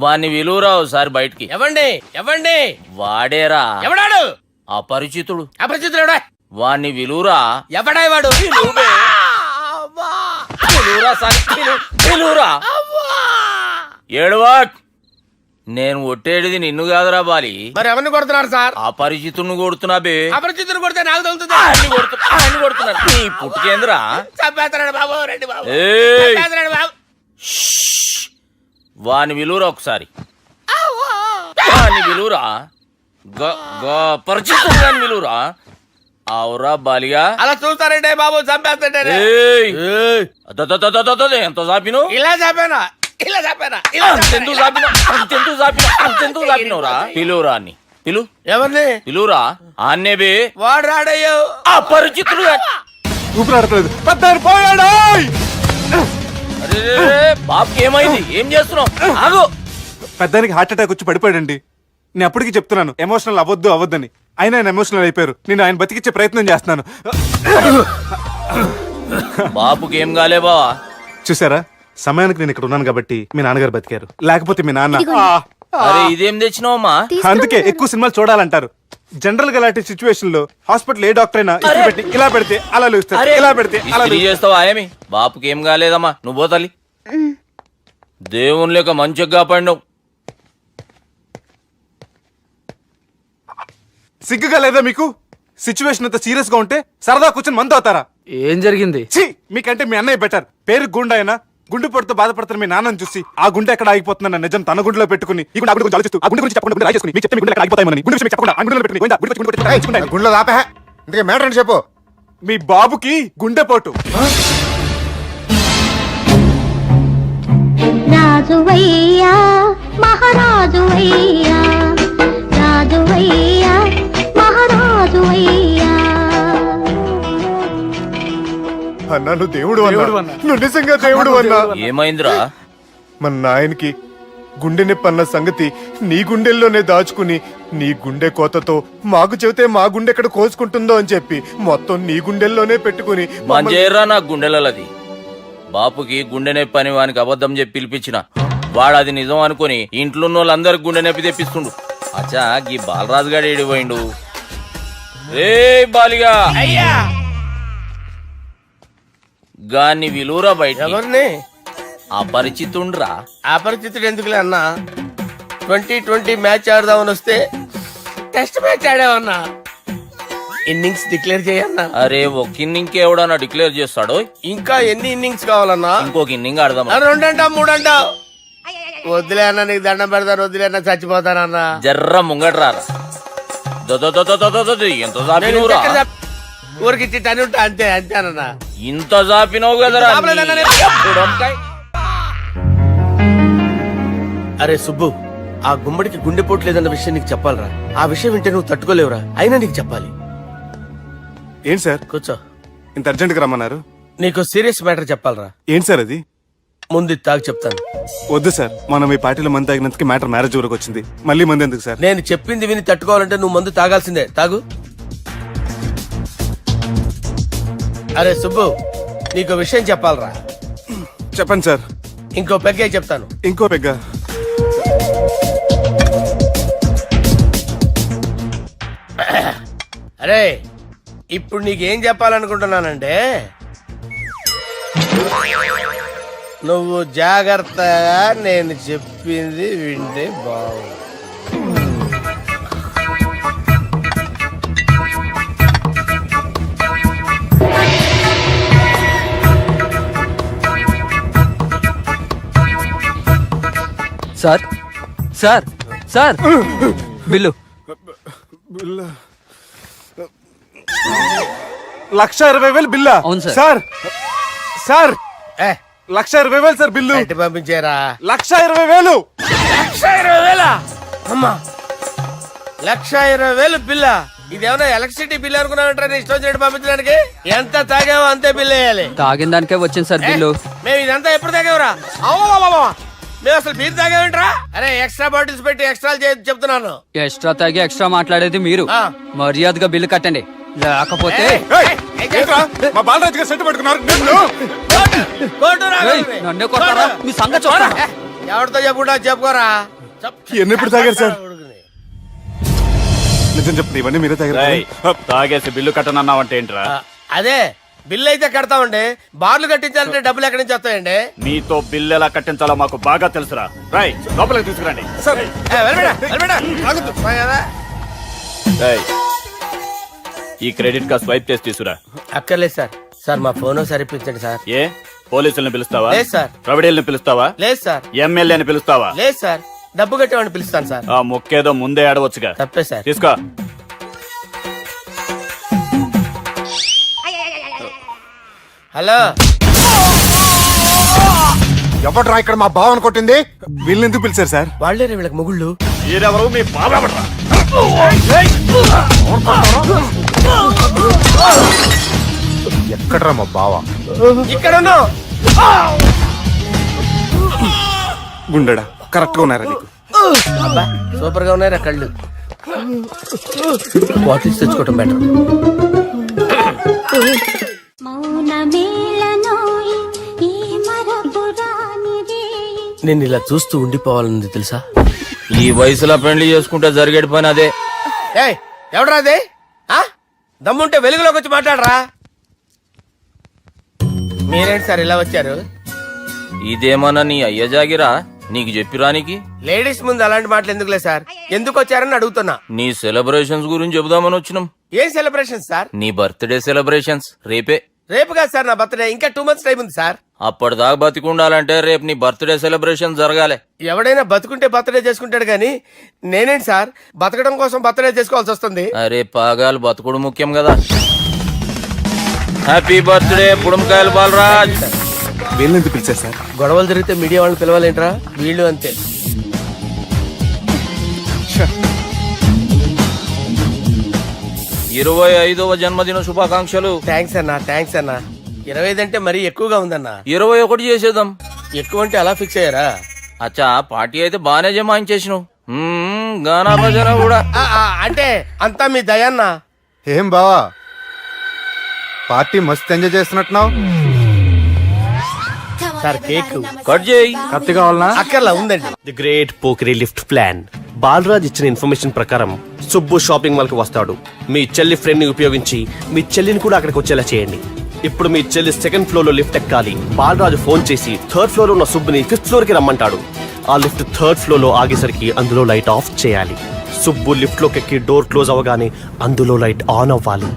వాణ్ణి విలువరా ఒకసారి బయటికి. ఎవండి ఎవండి? వాడేరా ఎవడాడు? అపరిచితుడు. అపరిచితుడు ఎవడా? వాణ్ణి విలువరా. ఎవడా వాడు? విలువరా సార్, విలువరా. ఏడవాక్. నేను ఒట్టేడిది నిన్ను కాదురా బాలి, మరి ఎవరిని కొడుతున్నారు సార్? అపరిచితుడిని కొడుతున్నా బే. అపరిచితుడు కొడితే నాకు తగులుతుంది. ఆయన కొడుతున్నారు. నీ పుట్టుకేంద్రా? చంపేస్తున్నాడు బాబు, రండి బాబు. ఏయ్, చంపేస్తున్నాడు బాబు. వాని విలువరా ఒకసారి. వాని విలువరా. పరిచితుడు అని విలువరా. అవురా బాలిగా. అలా చూస్తారంటే బాబు, చంపేస్తాడే. ఏయ్, ఎంత చాపిను? ఇలా చంపానా? ఇలా చంపానా? ఇలా అంతెందుకు చాపినా? అంతెందుకు చాపినవురా? పిలువురా అని. పిలు. ఎవరిని? పిలువురా. ఆన్నే బే. వాడు రాడయ్యో. అపరిచితుడు. ఊపిరాడట్లేదు. పెద్ద పోయాడు. అరే బాబుకి ఏమైంది? ఏం చేస్తున్నావు? ఆగు. పెద్దానికి హార్ట్ అటాక్ వచ్చి పడిపోయాడండి. నేను అప్పటికి చెప్తున్నాను ఎమోషనల్ అవ్వద్దని. అయినా ఆయన ఎమోషనల్ అయిపోయారు. నేను ఆయన బతికిచ్చే ప్రయత్నం చేస్తున్నాను. బాబుకి ఏం కాలే బావా? చూసారా, సమయానికి నేను ఇక్కడ ఉన్నాను కాబట్టి మీ నాన్నగారు బతికారు, లేకపోతే మీ నాన్న అరే ఇదేం తెచ్చినావమ్మా? అందుకే ఎక్కువ సినిమాలు చూడాలంటారు. జనరల్ గా అలాంటి సిచ్యువేషన్ లో హాస్పిటల్ ఏ డాక్టర్ అయినా ఇస్త్రీ పెట్టి ఇలా పెడితే అలా లూస్తారు, ఇలా పెడితే అలా ఇస్త్రీ చేస్తావా ఏమి? బాపుకి ఏం కాలేదమ్మా, నువ్వు పోతాలి. దేవుని లేక మంచిగా పండవు. సిగ్గుగా లేదా మీకు? సిచ్యువేషన్ అంత సీరియస్ గా ఉంటే సరదా కూర్చొని మందు అవుతారా? ఏం జరిగింది? ఛీ, మీకంటే మీ అన్నయ్య బెటర్. పేరు గుండె అయినా గుండు పొడితో బాధపడుతున్న మీ నాన్నని చూసి ఆ గుండె ఎక్కడ ఆగిపోతుందన్న నిజం తన గుండెలో పెట్టుకుని ఈ గుండె గురించి ఆలోచిస్తూ ఆ గుండె గురించి చెప్పకుండా గుండె రాజేసుకుని మీకు చెప్తే మీ గుండె ఎక్కడ ఆగిపోతాయని గుండె విషయం చెప్పకుండా ఆ గుండెలో పెట్టుకుని గోవిందా, గుండె గురించి గుండె రాయించుకుంటాను. గుండెలో ఆపే ఇందుకే మ్యాటర్ అని చెప్పు. మీ బాబుకి గుండెపోటు. రాజువయ్యా మహారాజువయ్యా, రాజువయ్యా మహారాజువయ్యా. అన్నా నువ్వు దేవుడు అన్నా, నువ్వు నిజంగా దేవుడు అన్నా. ఏమైందిరా? మన నాయనకి గుండె నొప్పి అన్న సంగతి నీ గుండెల్లోనే దాచుకుని నీ గుండె కోతతో మాకు చెబితే మా గుండె ఎక్కడ కోసుకుంటుందో అని చెప్పి మొత్తం నీ గుండెల్లోనే పెట్టుకుని మంజేరా నా గుండెలది. బాపుకి గుండె నొప్పి అని వానికి అబద్ధం చెప్పి పిలిపించిన వాడు అది నిజం అనుకుని ఇంట్లో ఉన్న వాళ్ళందరికి గుండె నొప్పి తెప్పిస్తుండు. అచ్చా గీ బాలరాజు గారు ఏడిపోయిండు. రే బాలిగా అయ్యా గాన్ని విలువరా బయట. ఎవరిని? అపరిచితుండ్రా. అపరిచితుడు ఎందుకులే అన్నా? 2020 మ్యాచ్ ఆడదామని వస్తే టెస్ట్ మ్యాచ్ ఆడావన్నా. ఇన్నింగ్స్ డిక్లేర్ చేయన్నా. అరే ఒక ఇన్నింగ్ ఎవడన్నా డిక్లేర్ చేస్తాడో? ఇంకా ఎన్ని ఇన్నింగ్స్ కావాలన్నా? ఇంకొక ఇన్నింగ్ ఆడదాం. 2 అంటావు 3 అంటావు. వద్దులే అన్న, నీకు దండం పెడతాను. వద్దులే అన్న, చచ్చిపోతానన్నా. జర్ర ముంగట్రారా. ఎంత జాపినవురా? ఊరికి టని ఉంటా అంతే అంతేనన్నా. ఇంత జాపినవు కదరా. అరే సుబ్బు, ఆ గుమ్మడికి గుండెపోటు లేదన్న విషయం నీకు చెప్పాలరా. ఆ విషయం వింటే నువ్వు తట్టుకోలేవురా. అయినా నీకు చెప్పాలి. ఏంటి సార్ కూర్చో. ఇంత అర్జెంట్ గా రమ్మన్నారు? నీకు సీరియస్ మ్యాటర్ చెప్పాలరా. ఏంటి సార్ అది? ముందు ఇది తాగు చెప్తాను. వద్దు సార్, మనం ఈ పార్టీలో మంది తాగినందుకు మ్యాటర్ మ్యారేజ్ వరకు వచ్చింది. మళ్ళీ మంది ఎందుకు సార్? నేను చెప్పింది విని తట్టుకోవాలంటే నువ్వు మందు తాగాల్సిందే. తాగు. అరే సుబ్బు, నీకు విషయం చెప్పాలరా. చెప్పండి సార్. ఇంకో పెగ్గే చెప్తాను. ఇంకో పెగ్గ? అరే ఇప్పుడు నీకేం చెప్పాలనుకుంటున్నానంటే, నువ్వు జాగ్రత్తగా నేను చెప్పింది వింటే బాగుంది. Sir sir sir bill. 1,20,000 బిల్లా? అవును సార్. సార్ సార్ ఏ 1,20,000 సార్ బిల్లు. బయట పంపించారా? 1,20,000. 1,20,000 అమ్మా, 1,20,000 బిల్లా? ఇదేమన్నా ఎలక్ట్రిసిటీ బిల్ అనుకున్నామంటారా? నీ ఇష్టం వచ్చినట్టు పంపించడానికి. ఎంత తాగావో అంతే బిల్ వేయాలి. తాగిన దానికే వచ్చింది సార్ బిల్లు. మేము ఇదంతా ఎప్పుడు తాగేవరా? మేము అసలు బీర్ తాగేమంటారా? అరే ఎక్స్ట్రా బాటిల్స్ పెట్టి ఎక్స్ట్రా చెప్తున్నాను. ఎక్స్ట్రా తాగి ఎక్స్ట్రా మాట్లాడేది మీరు. మర్యాదగా బిల్లు కట్టండి, లేకపోతే ఏంట్రా, మా బాలరాజు గారు సెట్ పట్టుకున్నారు. నన్నే కొడతారా? మీ సంగతి చూడరా. ఎవరితో చెప్పుకుంటా చెప్పుకోరా. ఎన్ని ఎప్పుడు తాగారు సార్? నిజం చెప్తే ఇవన్నీ మీరే తాగారు. తాగేసి బిల్లు కట్టనన్నావంటే ఏంట్రా? అదే బిల్లు అయితే కడతామండి. బార్లు కట్టించాలంటే డబ్బులు ఎక్కడి నుంచి వస్తాయండి? మీతో బిల్లు ఎలా కట్టించాలో మాకు బాగా తెలుసురా. రై లోపలికి తీసుకురండి. ఈ క్రెడిట్ కార్డ్ స్వైప్ చేసి తీసుకురా. అక్కర్లేదు సార్. సార్ మా ఫోన్ సరిపించండి సార్. ఏ పోలీసుల్ని పిలుస్తావా? లేదు సార్. ప్రొవిడీల్ని పిలుస్తావా? లేదు సార్. ఎమ్మెల్యేని పిలుస్తావా? లేదు సార్. డబ్బు కట్టేవాడిని పిలుస్తాను సార్. ఆ మొక్కేదో ముందే ఆడవచ్చుగా. తప్పే సార్. తీసుకో. హలో, ఎవడ్రా ఇక్కడ మా బావని కొట్టింది? వీళ్ళని ఎందుకు పిలిచారు సార్? వాళ్ళేరే వీళ్ళకి మొగుళ్ళు. మీరెవరు? మీ బాబా. ఎక్కడ్రా మా బావ? ఇక్కడ ఉన్నావు. గుండెడా కరెక్ట్ గా ఉన్నారా నీకు? అబ్బా సూపర్ గా ఉన్నాయిరా కళ్ళు. బాటిల్స్ తెచ్చుకోవటం బెటర్. మౌన మేళనోయి ఈ మరపురాని నేను ఇలా చూస్తూ ఉండిపోవాలని తెలుసా? ఈ వయసులో పెళ్లి చేసుకుంటే జరిగేటి పని అదే. ఏయ్ ఎవడరా అదే? దమ్ముంటే వెలుగులోకి వచ్చి మాట్లాడరా. మీరేంటి సార్ ఇలా వచ్చారు? ఇదేమన్నా నీ అయ్య జాగిరా నీకు చెప్పిరానికి? లేడీస్ ముందు అలాంటి మాటలు ఎందుకులే సార్, ఎందుకు వచ్చారని అడుగుతున్నా. నీ సెలబ్రేషన్స్ గురించి చెబుదామని వచ్చినాం. ఏం సెలబ్రేషన్ సార్? నీ బర్త్డే సెలబ్రేషన్స్ రేపే. రేపు కాదు సార్ నా బర్త్డే, ఇంకా 2 months టైం ఉంది సార్. అప్పటిదాకా బతికుండాలంటే రేపు నీ బర్త్డే సెలబ్రేషన్ జరగాలి. ఎవడైనా బతుకుంటే బర్త్డే చేసుకుంటాడు గానీ నేనేంటి సార్ బతకడం కోసం బర్త్డే చేసుకోవాల్సి వస్తుంది? అరే పాగాలు బతుకుడు ముఖ్యం కదా. హ్యాపీ బర్త్డే పుడంకాయలు బాలరాజ్. వీళ్ళెందుకు పిలిచారు సార్? గొడవలు జరిగితే మీడియా వాళ్ళని పిలవాలేంట్రా? వీళ్ళు అంతే. 25వ జన్మదిన శుభాకాంక్షలు. థ్యాంక్స్ అన్నా, థ్యాంక్స్ అన్నా. 25 అంటే మరీ ఎక్కువగా ఉందన్నా. 21 చేసేద్దాం. ఎక్కువ అంటే అలా ఫిక్స్ అయ్యారా? అచ్చా పార్టీ అయితే బానే జమాయించేసినావు. గానా భజన కూడా. అంటే అంతా మీ దయన్నా. ఏం బావా పార్టీ మస్తు ఎంజాయ్ చేస్తున్నట్టున్నావు. సార్ కేక్ కట్ చేయి. కత్తి కావాలనా? అక్కర్లా ఉందండి. ది గ్రేట్ పోకరీ లిఫ్ట్ ప్లాన్. బాలరాజ్ ఇచ్చిన ఇన్ఫర్మేషన్ ప్రకారం సుబ్బు షాపింగ్ మాల్ కి వస్తాడు. మీ చెల్లి ఫ్రెండ్ ని ఉపయోగించి మీ చెల్లిని కూడా అక్కడికి వచ్చేలా చేయండి. ఇప్పుడు మీ చెల్లి 2nd ఫ్లోర్ లో లిఫ్ట్ ఎక్కాలి. బాలరాజు ఫోన్ చేసి 3rd ఫ్లోర్ లో ఉన్న సుబ్బుని 5th ఫ్లోర్ కి రమ్మంటాడు. ఆ లిఫ్ట్ 3rd ఫ్లోర్ లో ఆగేసరికి అందులో లైట్ ఆఫ్ చేయాలి. సుబ్బు లిఫ్ట్ లోకి ఎక్కి డోర్ క్లోజ్ అవగానే అందులో లైట్ ఆన్ అవ్వాలి.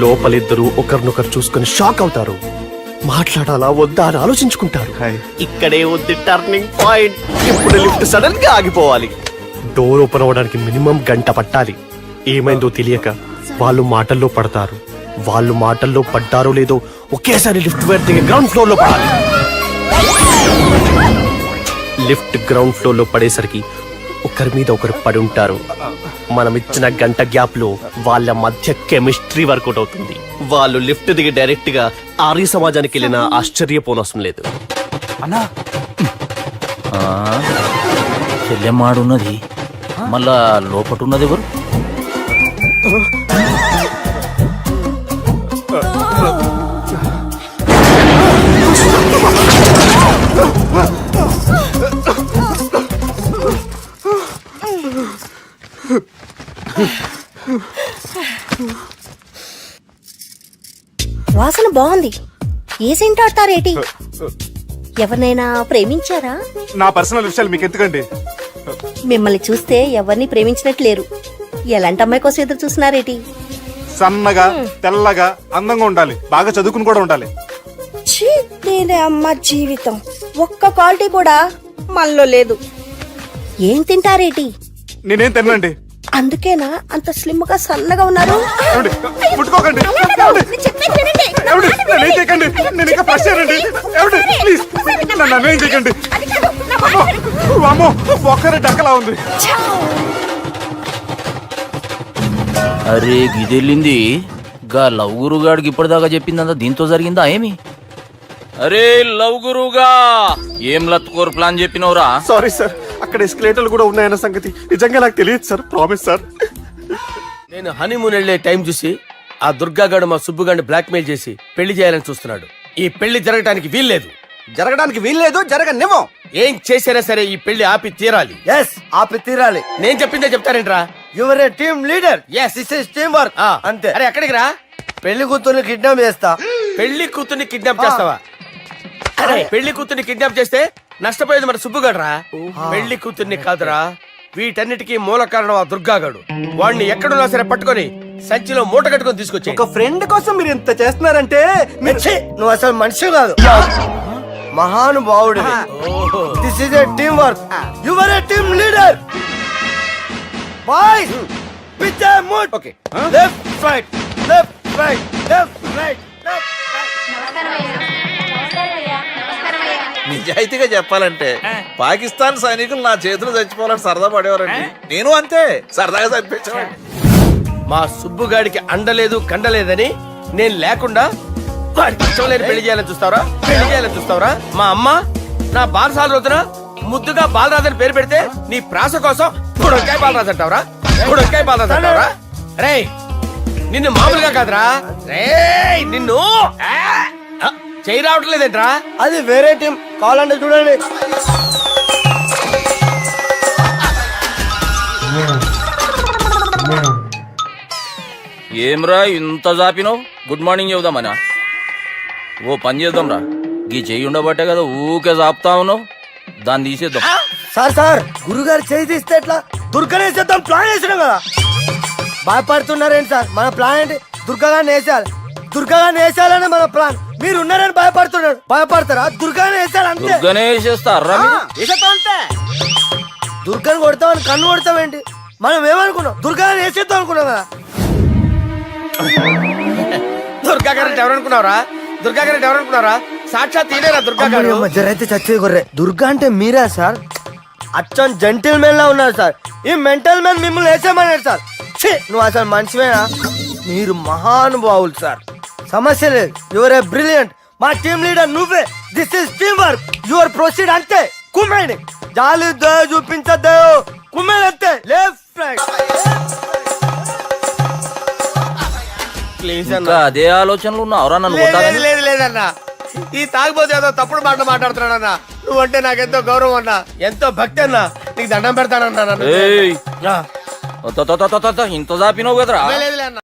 లోపలిద్దరూ ఒకరినొకరు చూసుకుని షాక్ అవుతారు. మాట్లాడాలా వద్దా అని ఆలోచించుకుంటారు. ఇక్కడే ఉంది టర్నింగ్ పాయింట్. ఇప్పుడు లిఫ్ట్ సడన్ గా ఆగిపోవాలి. డోర్ ఓపెన్ అవ్వడానికి మినిమం గంట పట్టాలి. ఏమైందో తెలియక వాళ్ళు మాటల్లో పడతారు. వాళ్ళు మాటల్లో పడ్డారో లేదో ఒకేసారి లిఫ్ట్ దిగి గ్రౌండ్ ఫ్లోర్ లో పడాలి. లిఫ్ట్ గ్రౌండ్ ఫ్లోర్ లో పడేసరికి ఒకరి మీద ఒకరు పడి ఉంటారు. మనం ఇచ్చిన గంట గ్యాప్ లో వాళ్ళ మధ్య కెమిస్ట్రీ వర్కౌట్ అవుతుంది. వాళ్ళు లిఫ్ట్ దిగి డైరెక్ట్ గా ఆర్య సమాజానికి వెళ్ళినా ఆశ్చర్యపోనవసరం లేదు. అన్నా చెల్లెమ్మాడున్నది మళ్ళా లోపటున్నది ఎవరు? వాసన బాగుంది. ఏ సెంట్ ఆడతారేటి? ఎవరినైనా ప్రేమించారా? నా పర్సనల్ విషయాలు మీకు ఎందుకండి? మిమ్మల్ని చూస్తే ఎవరిని ప్రేమించినట్లు లేరు. ఎలాంటి అమ్మాయి కోసం ఎదురు చూస్తున్నారేటి? సన్నగా తెల్లగా అందంగా ఉండాలి. బాగా చదువుకుని కూడా ఉండాలి. నేనే అమ్మ జీవితం ఒక్క క్వాలిటీ కూడా మనలో లేదు. ఏం తింటారేటి? నేనేం తినండి. అందుకేనా అంత స్లిమ్ గా సన్నగా ఉన్నారు? ముట్టుకోకండి. నేనేం చేయకండి. నేను ఇంకా ఫస్ట్ చేయండి. ప్లీజ్ నన్ను ఏం చేయకండి. అమ్మో ఒక్కరే డక్కలా ఉంది. అరే గిదెళ్ళింది గా లవ్ గురుగాడికి ఇప్పటిదాకా చెప్పిందంతా దీంతో జరిగిందా ఏమి? అరే లవ్ గురుగా ఏం లత్కోరు ప్లాన్ చెప్పినవురా? సారీ సార్, అక్కడ ఎస్కలేటర్లు కూడా ఉన్నాయన్న సంగతి నిజంగా నాకు తెలియదు సార్. Promise sir. నేను హనీమూన్ వెళ్లే టైం చూసి ఆ దుర్గాగాడు మా సుబ్బుగాడిని బ్లాక్మెయిల్ చేసి పెళ్లి చేయాలని చూస్తున్నాడు. ఈ పెళ్లి జరగటానికి వీల్లేదు. జరగనివ్వం. ఏం చేసినా సరే ఈ పెళ్లి ఆపి తీరాలి. ఆపి తీరాలి. నేను చెప్పిందే చెప్తారేంట్రా? Your a team leader. yes this is team work. అంతే. అరే ఎక్కడికి రా? పెళ్లి కూతుర్ని కిడ్నాప్ చేస్తా. పెళ్లి కూతుర్ని కిడ్నాప్ చేస్తావా? అరే పెళ్లి కూతుర్ని కిడ్నాప్ చేస్తే నష్టపోయేది మన సుబ్బుగాడురా. పెళ్లి కూతుర్ని కాదురా, వీటన్నిటికీ మూల కారణం ఆ దుర్గాగాడు. వాడిని ఎక్కడున్నా సరే పట్టుకొని సంచిలో మూట కట్టుకొని తీసుకొచ్చి. ఒక ఫ్రెండ్ కోసం మీరు ఇంత చేస్తున్నారంటే నువ్వు అసలు మనిషి కాదు, మహానుభావుడు. This is a team work. You are a team leader. Boys with a mood. Okay left right left right left right left right. నిజాయితీగా చెప్పాలంటే పాకిస్తాన్ సైనికులు నా చేతులు చచ్చిపోవాలని సరదా పడేవారండి. నేను అంతే సరదాగా చనిపించేవాడిని. మా సుబ్బుగాడికి అండలేదు కండలేదని నేను లేకుండా వాడికి ఇష్టం లేని పెళ్లి చేయాలని చూస్తావరా? పెళ్లి చేయాలని చూస్తావరా? మా అమ్మ నా బాలసాల రోజున ముద్దుగా బాలరాజు అని పేరు పెడితే నీ ప్రాస కోసం గుడొక్కాయ బాలరాజు అంటావరా? గుడొక్కాయ బాలరాజు అంటావరా? రే నిన్ను మామూలుగా కాదురా రే నిన్ను చెయ్యి రావట్లేదేంట్రా? అది వేరే టీం, కావాలంటే చూడండి. ఏమ్రా ఇంత జాపినావు? Good morning చెబుదామనా? ఓ పని చేద్దాంరా, గీ చెయ్యి ఉండబట్టే కదా ఊకే జాపుతా ఉన్నావు, దాన్ని తీసేద్దాం. సార్ గురుగారు చేయి తీస్తే ఎట్లా? దుర్గనేసేద్దాం ప్లాన్ వేసినాం కదా. భయపడుతున్నారేంటి సార్? మన ప్లాన్ ఏంటి? దుర్గాగాన్ని వేసేయాలి. దుర్గాగాన్ని వేసేయాలని మన ప్లాన్. మీరు ఉన్నారని భయపడుతున్నాడు. భయపడతారా? దుర్గాని వేసేయాలి అంతే. దుర్గనే వేసేస్తారా? వేసేద్దాం అంతే. దుర్గాని కొడతామని కన్ను కొడతామేంటి? మనం ఏమనుకున్నాం? దుర్గాని వేసేద్దాం అనుకున్నాం కదా. దుర్గా గారు ఎవరనుకున్నారా? దుర్గా గారు ఎవరనుకున్నారా? సాక్షాత్ తీరేరా దుర్గా గారు. జరైతే చచ్చే గొర్రె. దుర్గా అంటే మీరా సార్? అచ్చం జెంటిల్ మెన్ లా ఉన్నారు సార్. ఈ మెంటల్ మ్యాన్ మిమ్మల్ని వేసేమన్నాడు సార్. ఛీ, నువ్వు అసలు మనిషివేనా? మీరు మహానుభావులు సార్. సమస్య లేదు. Your a brilliant. మా టీమ్ లీడర్ నువ్వే. This is team work. Your proceed అంతే. కుమ్మేయండి. జాలి దయ చూపించద్దు. కుమ్మేయండి అంతే. Left right. ప్లీజ్ ఇంకా అదే ఆలోచనలు ఉన్నావురా నన్ను లేదు కొట్టాలని? లేదు లేదన్నా, ఈ తాగిపోతే ఏదో తప్పుడు మాట మాట్లాడుతున్నాడన్నా. నువ్వంటే నాకెంతో గౌరవం అన్నా, ఎంతో భక్తి అన్నా. నీకు దండం పెడతానన్నా. ఏయ్, ఇంత జాపినావు కదరా? లేదులే అన్న.